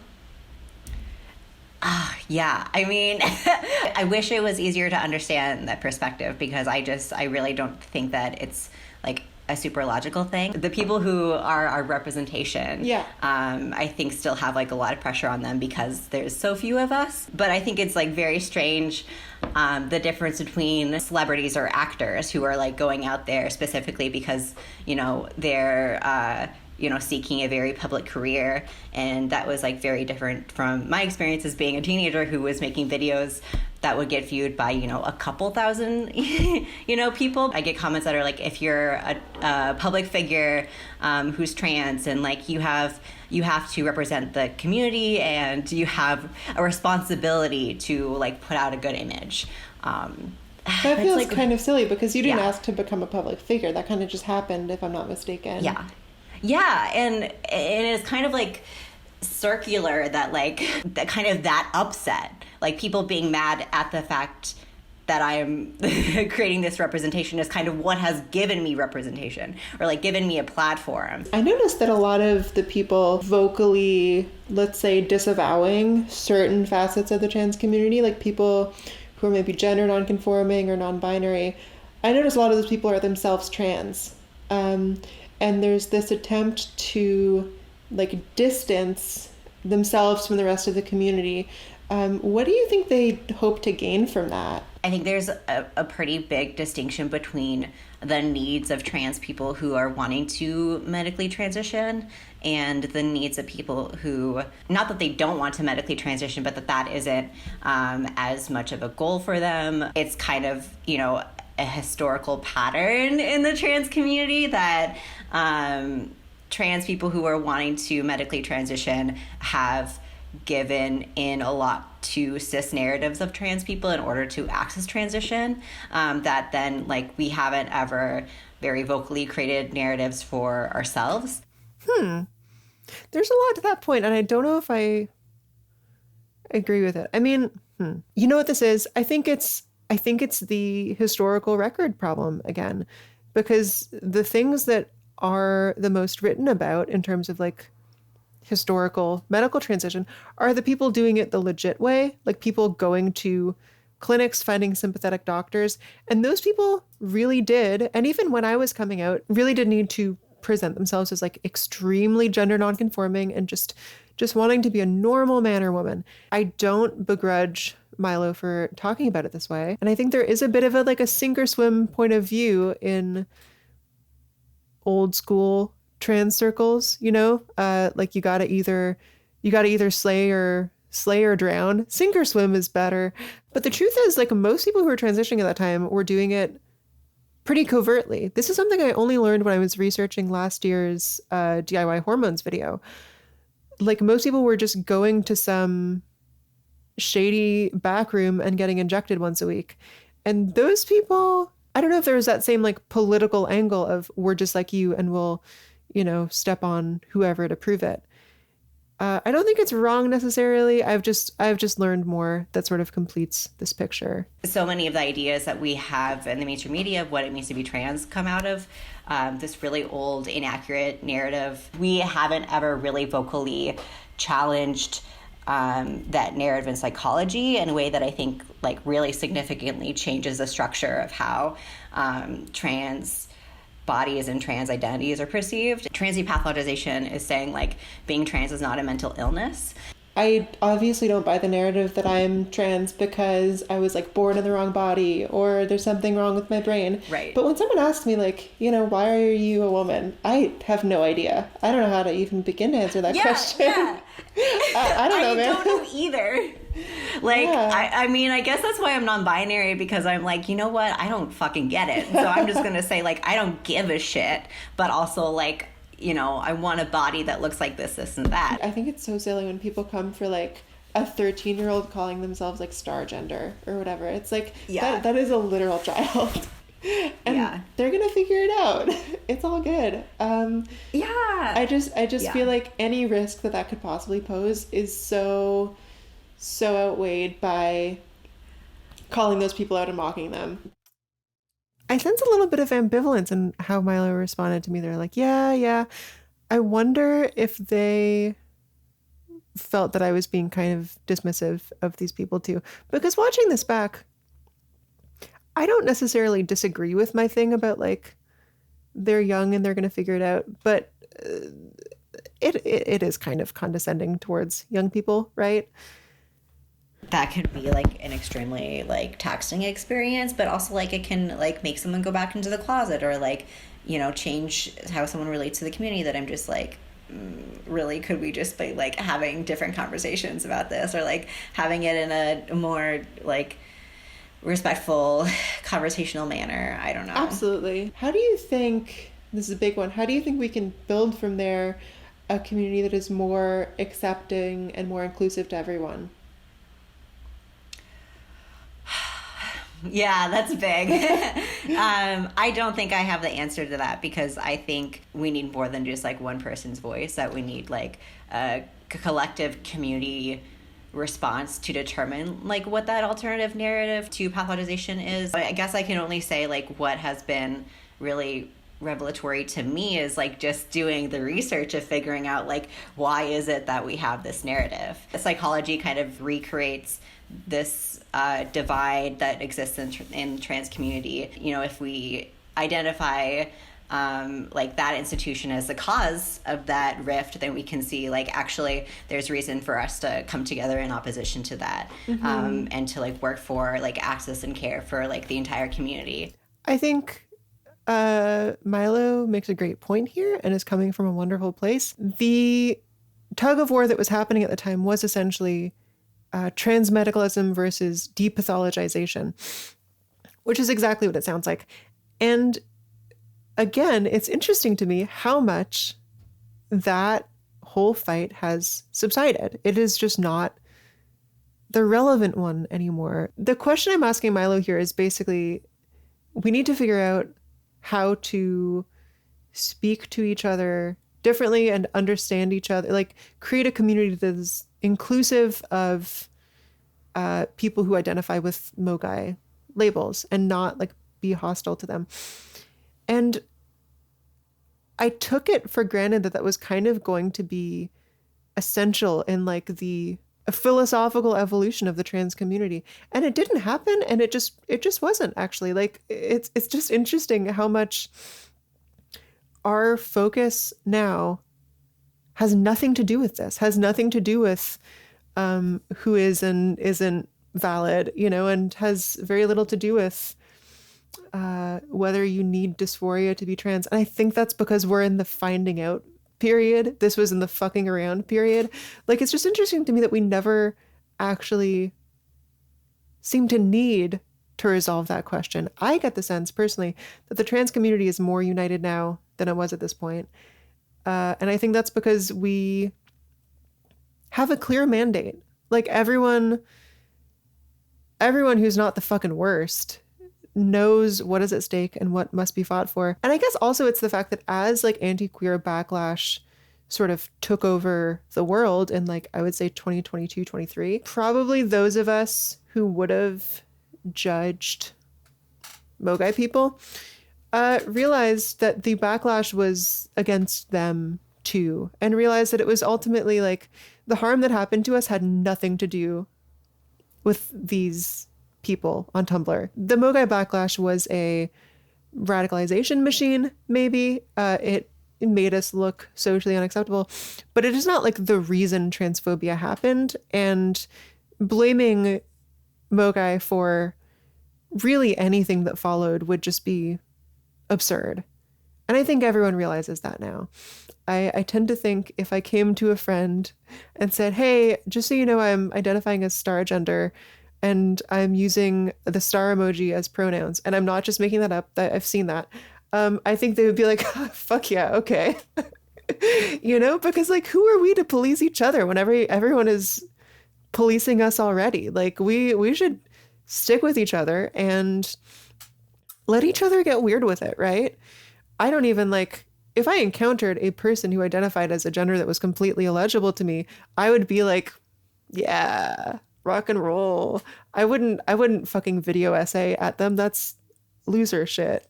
Yeah, I mean, I wish it was easier to understand that perspective, because I really don't think that it's like a super logical thing. The people who are our representation, I think still have like a lot of pressure on them because there's so few of us. But I think it's like very strange, the difference between celebrities or actors who are like going out there specifically because, you know, they're seeking a very public career. And that was like very different from my experience as being a teenager who was making videos that would get viewed by, you know, a couple thousand, people. I get comments that are like, if you're a public figure who's trans, and like you have to represent the community and you have a responsibility to like put out a good image. That feels like, kind of silly because you didn't ask to become a public figure. That kind of just happened, if I'm not mistaken. Yeah, and it's kind of like circular that like that upset, like people being mad at the fact that I am creating this representation is kind of what has given me representation or like given me a platform. I noticed that a lot of the people vocally, let's say, disavowing certain facets of the trans community, like people who are maybe gender nonconforming or non-binary, I noticed a lot of those people are themselves trans. And there's this attempt to like distance themselves from the rest of the community. What do you think they hope to gain from that? I think there's a pretty big distinction between the needs of trans people who are wanting to medically transition and the needs of people who, not that they don't want to medically transition, but that isn't as much of a goal for them. It's kind of, you know, a historical pattern in the trans community that trans people who are wanting to medically transition have given in a lot to cis narratives of trans people in order to access transition, that then like we haven't ever very vocally created narratives for ourselves. There's a lot to that point, and I don't know if I agree with it. I mean, you know what this is? I think it's the historical record problem again, because the things that are the most written about in terms of like historical medical transition are the people doing it the legit way, like people going to clinics, finding sympathetic doctors. And those people really did, and even when I was coming out, really did need to present themselves as like extremely gender nonconforming and just wanting to be a normal man or woman. I don't begrudge Milo for talking about it this way. And I think there is a bit of a like a sink or swim point of view in old school trans circles, you know, like you gotta either slay or drown. Sink or swim is better. But the truth is, like, most people who were transitioning at that time were doing it pretty covertly. This is something I only learned when I was researching last year's DIY hormones video. Like, most people were just going to some shady back room and getting injected once a week. And those people, I don't know if there was that same like political angle of we're just like you and we'll, you know, step on whoever to prove it. I don't think it's wrong necessarily. I've just learned more that sort of completes this picture. So many of the ideas that we have in the mainstream media of what it means to be trans come out of this really old, inaccurate narrative. We haven't ever really vocally challenged that narrative in psychology in a way that I think like really significantly changes the structure of how trans bodies and trans identities are perceived. Trans depathologization is saying like being trans is not a mental illness. I obviously don't buy the narrative that I'm trans because I was like born in the wrong body or there's something wrong with my brain. Right. But when someone asks me like, you know, why are you a woman? I have no idea. I don't know how to even begin to answer that question. Yeah. I don't know, man. I don't know either. Like, yeah. I mean, I guess that's why I'm non-binary, because I'm like, you know what? I don't fucking get it. So I'm just going to say, like, I don't give a shit. But also, like, you know, I want a body that looks like this, and that. I think it's so silly when people come for, like, a 13-year-old calling themselves, like, star gender or whatever. It's like, that is a literal child. And they're going to figure it out. It's all good. I just feel like any risk that could possibly pose is so outweighed by calling those people out and mocking them. I sense a little bit of ambivalence in how Milo responded to me. They're like, yeah. I wonder if they felt that I was being kind of dismissive of these people too. Because watching this back, I don't necessarily disagree with my thing about like they're young and they're going to figure it out, but it is kind of condescending towards young people, right? That could be like an extremely like taxing experience, but also like it can like make someone go back into the closet or like, you know, change how someone relates to the community. That I'm just like, really, could we just be like having different conversations about this, or like having it in a more like respectful conversational manner? I don't know. Absolutely. How do you think, this is a big one, how do you think we can build from there a community that is more accepting and more inclusive to everyone? Yeah, that's big. I don't think I have the answer to that, because I think we need more than just like one person's voice, that we need like a collective community response to determine like what that alternative narrative to pathologization is. I guess I can only say like what has been really revelatory to me is like just doing the research of figuring out like why is it that we have this narrative. Psychology kind of recreates this divide that exists in trans community. You know, if we identify like that institution as the cause of that rift, then we can see like actually there's reason for us to come together in opposition to that, and to like work for like access and care for like the entire community. I think Milo makes a great point here and is coming from a wonderful place. The tug of war that was happening at the time was essentially transmedicalism versus depathologization, which is exactly what it sounds like. And again, it's interesting to me how much that whole fight has subsided. It is just not the relevant one anymore. The question I'm asking Milo here is basically, we need to figure out how to speak to each other differently and understand each other, like create a community that is inclusive of people who identify with MOGAI labels and not like be hostile to them. And I took it for granted that that was kind of going to be essential in like a philosophical evolution of the trans community. And it didn't happen, and it just wasn't actually. Like it's just interesting how much our focus now has nothing to do with this, has nothing to do with who is and isn't valid, you know, and has very little to do with whether you need dysphoria to be trans. And I think that's because we're in the finding out period. This was in the fucking around period. Like, it's just interesting to me that we never actually seem to need to resolve that question. I get the sense personally that the trans community is more united now than it was at this point. And I think that's because we have a clear mandate. Like everyone who's not the fucking worst knows what is at stake and what must be fought for. And I guess also it's the fact that as like anti-queer backlash sort of took over the world in like, I would say 2022, 23, probably those of us who would have judged MOGAI people realized that the backlash was against them too, and realized that it was ultimately like the harm that happened to us had nothing to do with these people on Tumblr. The MOGAI backlash was a radicalization machine, maybe. It made us look socially unacceptable, but it is not like the reason transphobia happened. And blaming MOGAI for really anything that followed would just be absurd. And I think everyone realizes that now. I tend to think if I came to a friend and said, hey, just so you know, I'm identifying as star gender and I'm using the star emoji as pronouns, and I'm not just making that up, I've seen that. I think they would be like, fuck yeah, okay. You know, because like, who are we to police each other whenever everyone is policing us already? Like we should stick with each other and let each other get weird with it, right? I don't even like, if I encountered a person who identified as a gender that was completely illegible to me, I would be like, yeah, rock and roll. I wouldn't fucking video essay at them. That's loser shit.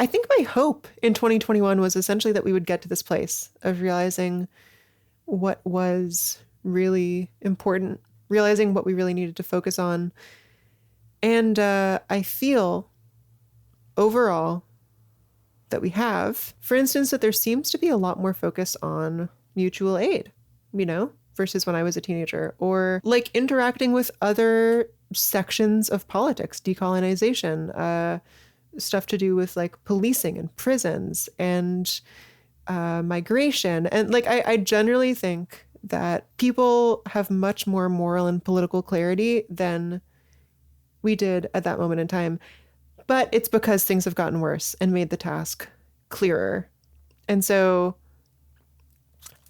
I think my hope in 2021 was essentially that we would get to this place of realizing what was really important, realizing what we really needed to focus on. And I feel overall that we have, for instance, that there seems to be a lot more focus on mutual aid, you know, versus when I was a teenager, or like interacting with other sections of politics, decolonization, stuff to do with like policing and prisons and migration. And like, I generally think that people have much more moral and political clarity than we did at that moment in time. But it's because things have gotten worse and made the task clearer. And so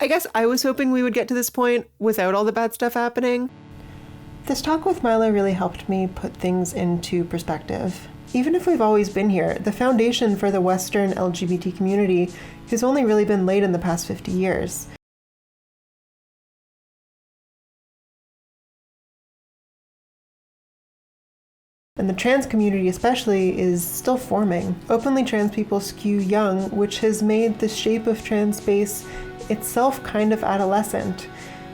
I guess I was hoping we would get to this point without all the bad stuff happening. This talk with Milo really helped me put things into perspective. Even if we've always been here, the foundation for the Western LGBT community has only really been laid in the past 50 years. And the trans community especially is still forming. Openly trans people skew young, which has made the shape of trans space itself kind of adolescent.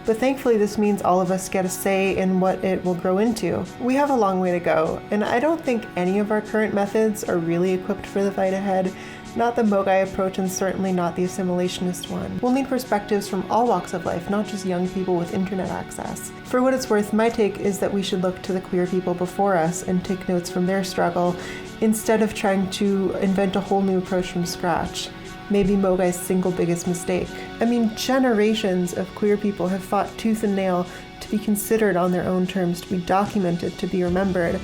But thankfully this means all of us get a say in what it will grow into. We have a long way to go, and I don't think any of our current methods are really equipped for the fight ahead. Not the MOGAI approach, and certainly not the assimilationist one. We'll need perspectives from all walks of life, not just young people with internet access. For what it's worth, my take is that we should look to the queer people before us and take notes from their struggle, instead of trying to invent a whole new approach from scratch. Maybe MOGAI's single biggest mistake. I mean, generations of queer people have fought tooth and nail to be considered on their own terms, to be documented, to be remembered.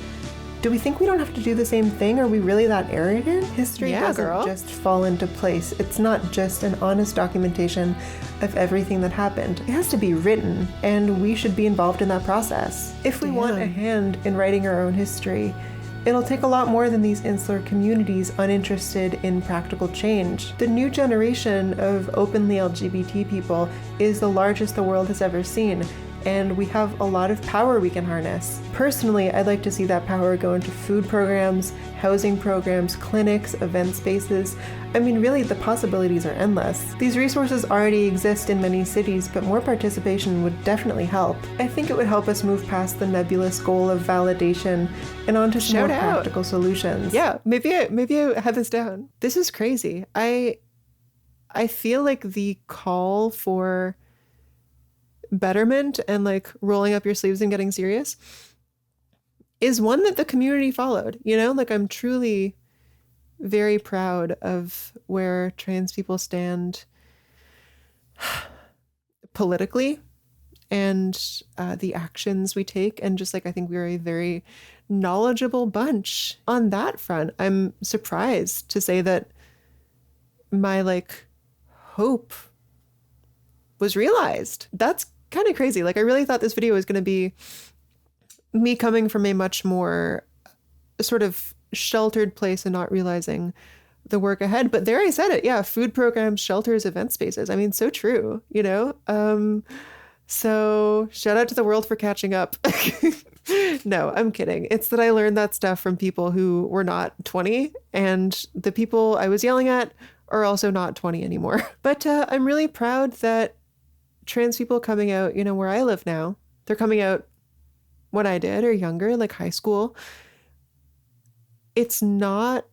Do we think we don't have to do the same thing? Are we really that arrogant? History doesn't just fall into place. It's not just an honest documentation of everything that happened. It has to be written, and we should be involved in that process. If we want a hand in writing our own history, it'll take a lot more than these insular communities uninterested in practical change. The new generation of openly LGBT people is the largest the world has ever seen, and we have a lot of power we can harness. Personally, I'd like to see that power go into food programs, housing programs, clinics, event spaces. I mean, really, the possibilities are endless. These resources already exist in many cities, but more participation would definitely help. I think it would help us move past the nebulous goal of validation and onto some more practical solutions. Yeah, maybe I had this down. This is crazy. I feel like the call for betterment and like rolling up your sleeves and getting serious is one that the community followed, you know? Like, I'm truly very proud of where trans people stand politically and the actions we take. And just like, I think we're a very knowledgeable bunch on that front. I'm surprised to say that my like hope was realized. That's kind of crazy. Like, I really thought this video was going to be me coming from a much more sort of sheltered place and not realizing the work ahead. But there I said it. Yeah. Food programs, shelters, event spaces. I mean, so true, you know? So shout out to the world for catching up. No, I'm kidding. It's that I learned that stuff from people who were not 20, and the people I was yelling at are also not 20 anymore. But I'm really proud that trans people coming out, you know, where I live now, they're coming out when I did, or younger, like high school. It's not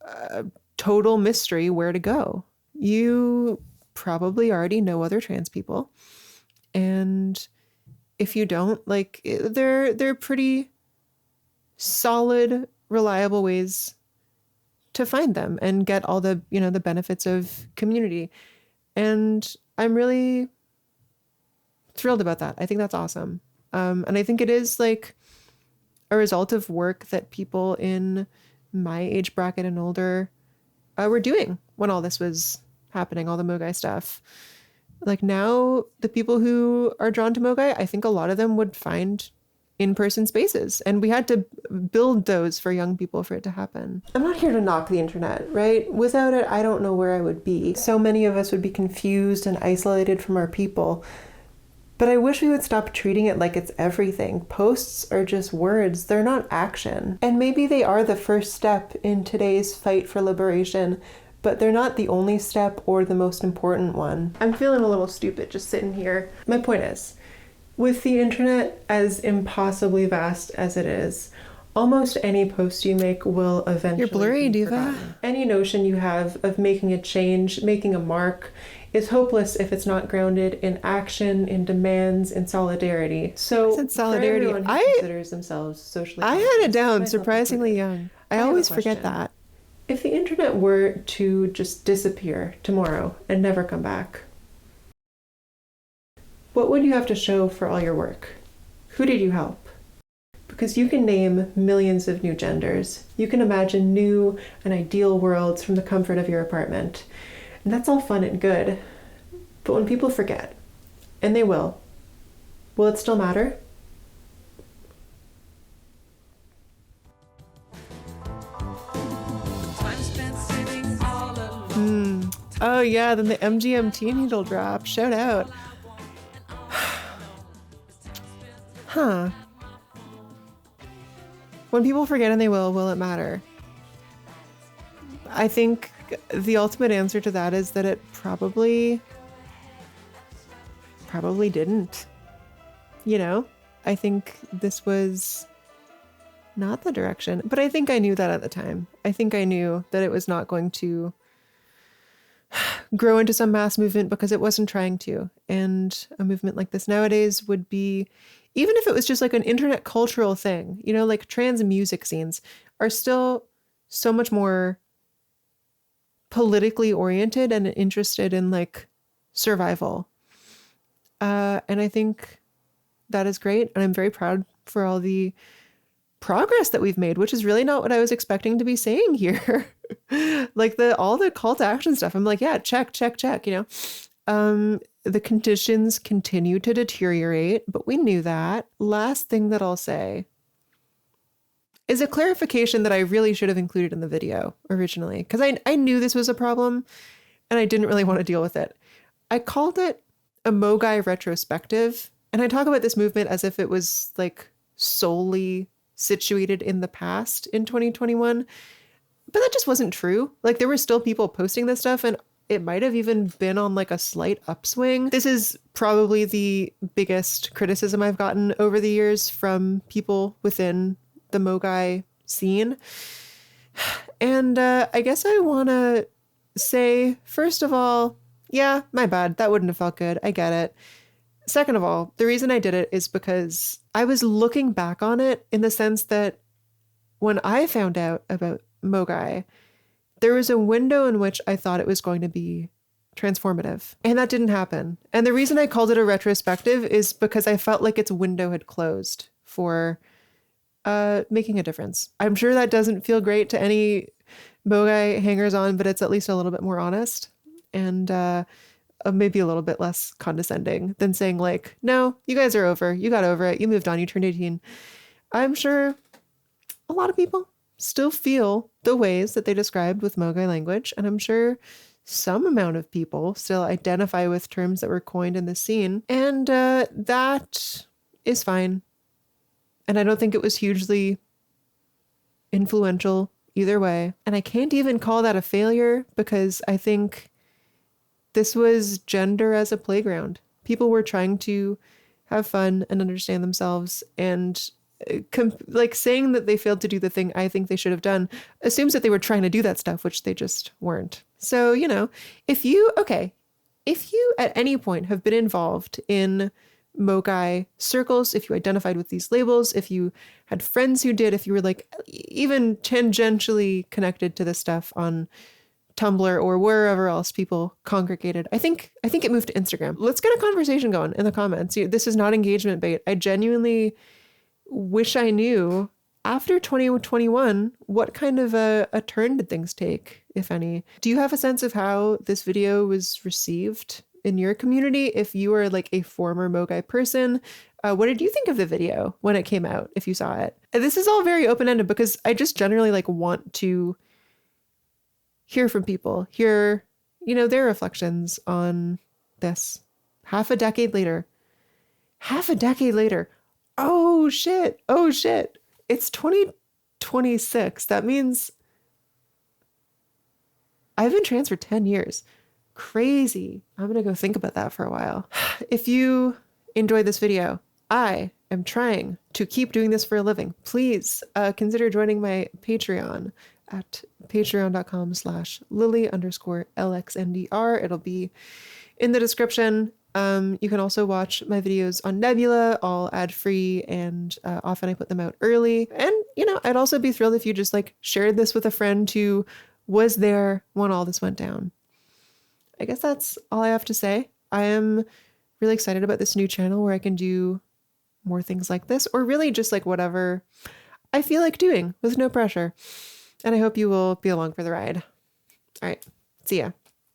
a total mystery where to go. You probably already know other trans people. And if you don't, like, they're pretty solid, reliable ways to find them and get all the, you know, the benefits of community. And I'm really thrilled about that. I think that's awesome. And I think it is like a result of work that people in my age bracket and older were doing when all this was happening, all the MOGAI stuff. Like, now the people who are drawn to MOGAI, I think a lot of them would find in-person spaces, and we had to build those for young people for it to happen. I'm not here to knock the internet, right? Without it, I don't know where I would be. So many of us would be confused and isolated from our people. But I wish we would stop treating it like it's everything. Posts are just words, they're not action. And maybe they are the first step in today's fight for liberation, but they're not the only step or the most important one. I'm feeling a little stupid just sitting here. My point is, with the internet as impossibly vast as it is, almost any post you make will eventually You're blurry, be Diva. forgotten. Any notion you have of making a change, making a mark, is hopeless if it's not grounded in action, in demands, in solidarity. So, I said solidarity. for everyone who considers themselves socially I conscious, had it down myself surprisingly included, young. I have a always forget question. that. If the internet were to just disappear tomorrow and never come back, what would you have to show for all your work? Who did you help? Because you can name millions of new genders. You can imagine new and ideal worlds from the comfort of your apartment. And that's all fun and good. But when people forget, and they will it still matter? Oh yeah, then the MGMT needle drop. Shout out. Huh. When people forget, and they will it matter? I think the ultimate answer to that is that it probably didn't. You know? I think this was not the direction. But I think I knew that at the time. I think I knew that it was not going to grow into some mass movement because it wasn't trying to. And a movement like this nowadays would be, even if it was just like an internet cultural thing, you know, like trans music scenes are still so much more politically oriented and interested in like survival. And I think that is great. And I'm very proud for all the progress that we've made, which is really not what I was expecting to be saying here. Like all the call to action stuff. I'm like, yeah, check, you know. The conditions continue to deteriorate, but we knew that. Last thing that I'll say is a clarification that I really should have included in the video originally, because I knew this was a problem and I didn't really want to deal with it. I called it a MOGAI Retrospective, and I talk about this movement as if it was like solely situated in the past in 2021, but that just wasn't true. Like there were still people posting this stuff, and it might have even been on like a slight upswing. This is probably the biggest criticism I've gotten over the years from people within the MOGAI scene. And I guess I want to say, first of all, yeah, my bad. That wouldn't have felt good. I get it. Second of all, the reason I did it is because I was looking back on it in the sense that when I found out about MOGAI, there was a window in which I thought it was going to be transformative, and that didn't happen. And the reason I called it a retrospective is because I felt like its window had closed for making a difference. I'm sure that doesn't feel great to any MOGAI hangers on, but it's at least a little bit more honest and maybe a little bit less condescending than saying like, no, you guys are over. You got over it. You moved on. You turned 18. I'm sure a lot of people still feel the ways that they described with MOGAI language. And I'm sure some amount of people still identify with terms that were coined in the scene. And that is fine. And I don't think it was hugely influential either way. And I can't even call that a failure because I think this was gender as a playground. People were trying to have fun and understand themselves, and like saying that they failed to do the thing I think they should have done assumes that they were trying to do that stuff, which they just weren't. So, you know, if you at any point have been involved in MOGAI circles, if you identified with these labels, if you had friends who did, if you were like even tangentially connected to this stuff on Tumblr or wherever else people congregated, I think it moved to Instagram. Let's get a conversation going in the comments. This is not engagement bait. I genuinely wish I knew after 2021 what kind of a turn did things take, if any. Do you have a sense of how this video was received in your community? If you were like a former MOGAI person, what did you think of the video when it came out, if you saw it? And this is all very open-ended because I just generally like want to hear from people, hear, you know, their reflections on this half a decade later. half a decade later. Oh shit. Oh shit. It's 2026. That means I've been trans for 10 years. Crazy. I'm going to go think about that for a while. If you enjoyed this video, I am trying to keep doing this for a living. Please consider joining my Patreon at patreon.com/Lily_LXNDR. It'll be in the description. You can also watch my videos on Nebula, all ad-free, and often I put them out early. And, you know, I'd also be thrilled if you just like shared this with a friend who was there when all this went down. I guess that's all I have to say. I am really excited about this new channel where I can do more things like this, or really just like whatever I feel like doing with no pressure. And I hope you will be along for the ride. All right. See ya.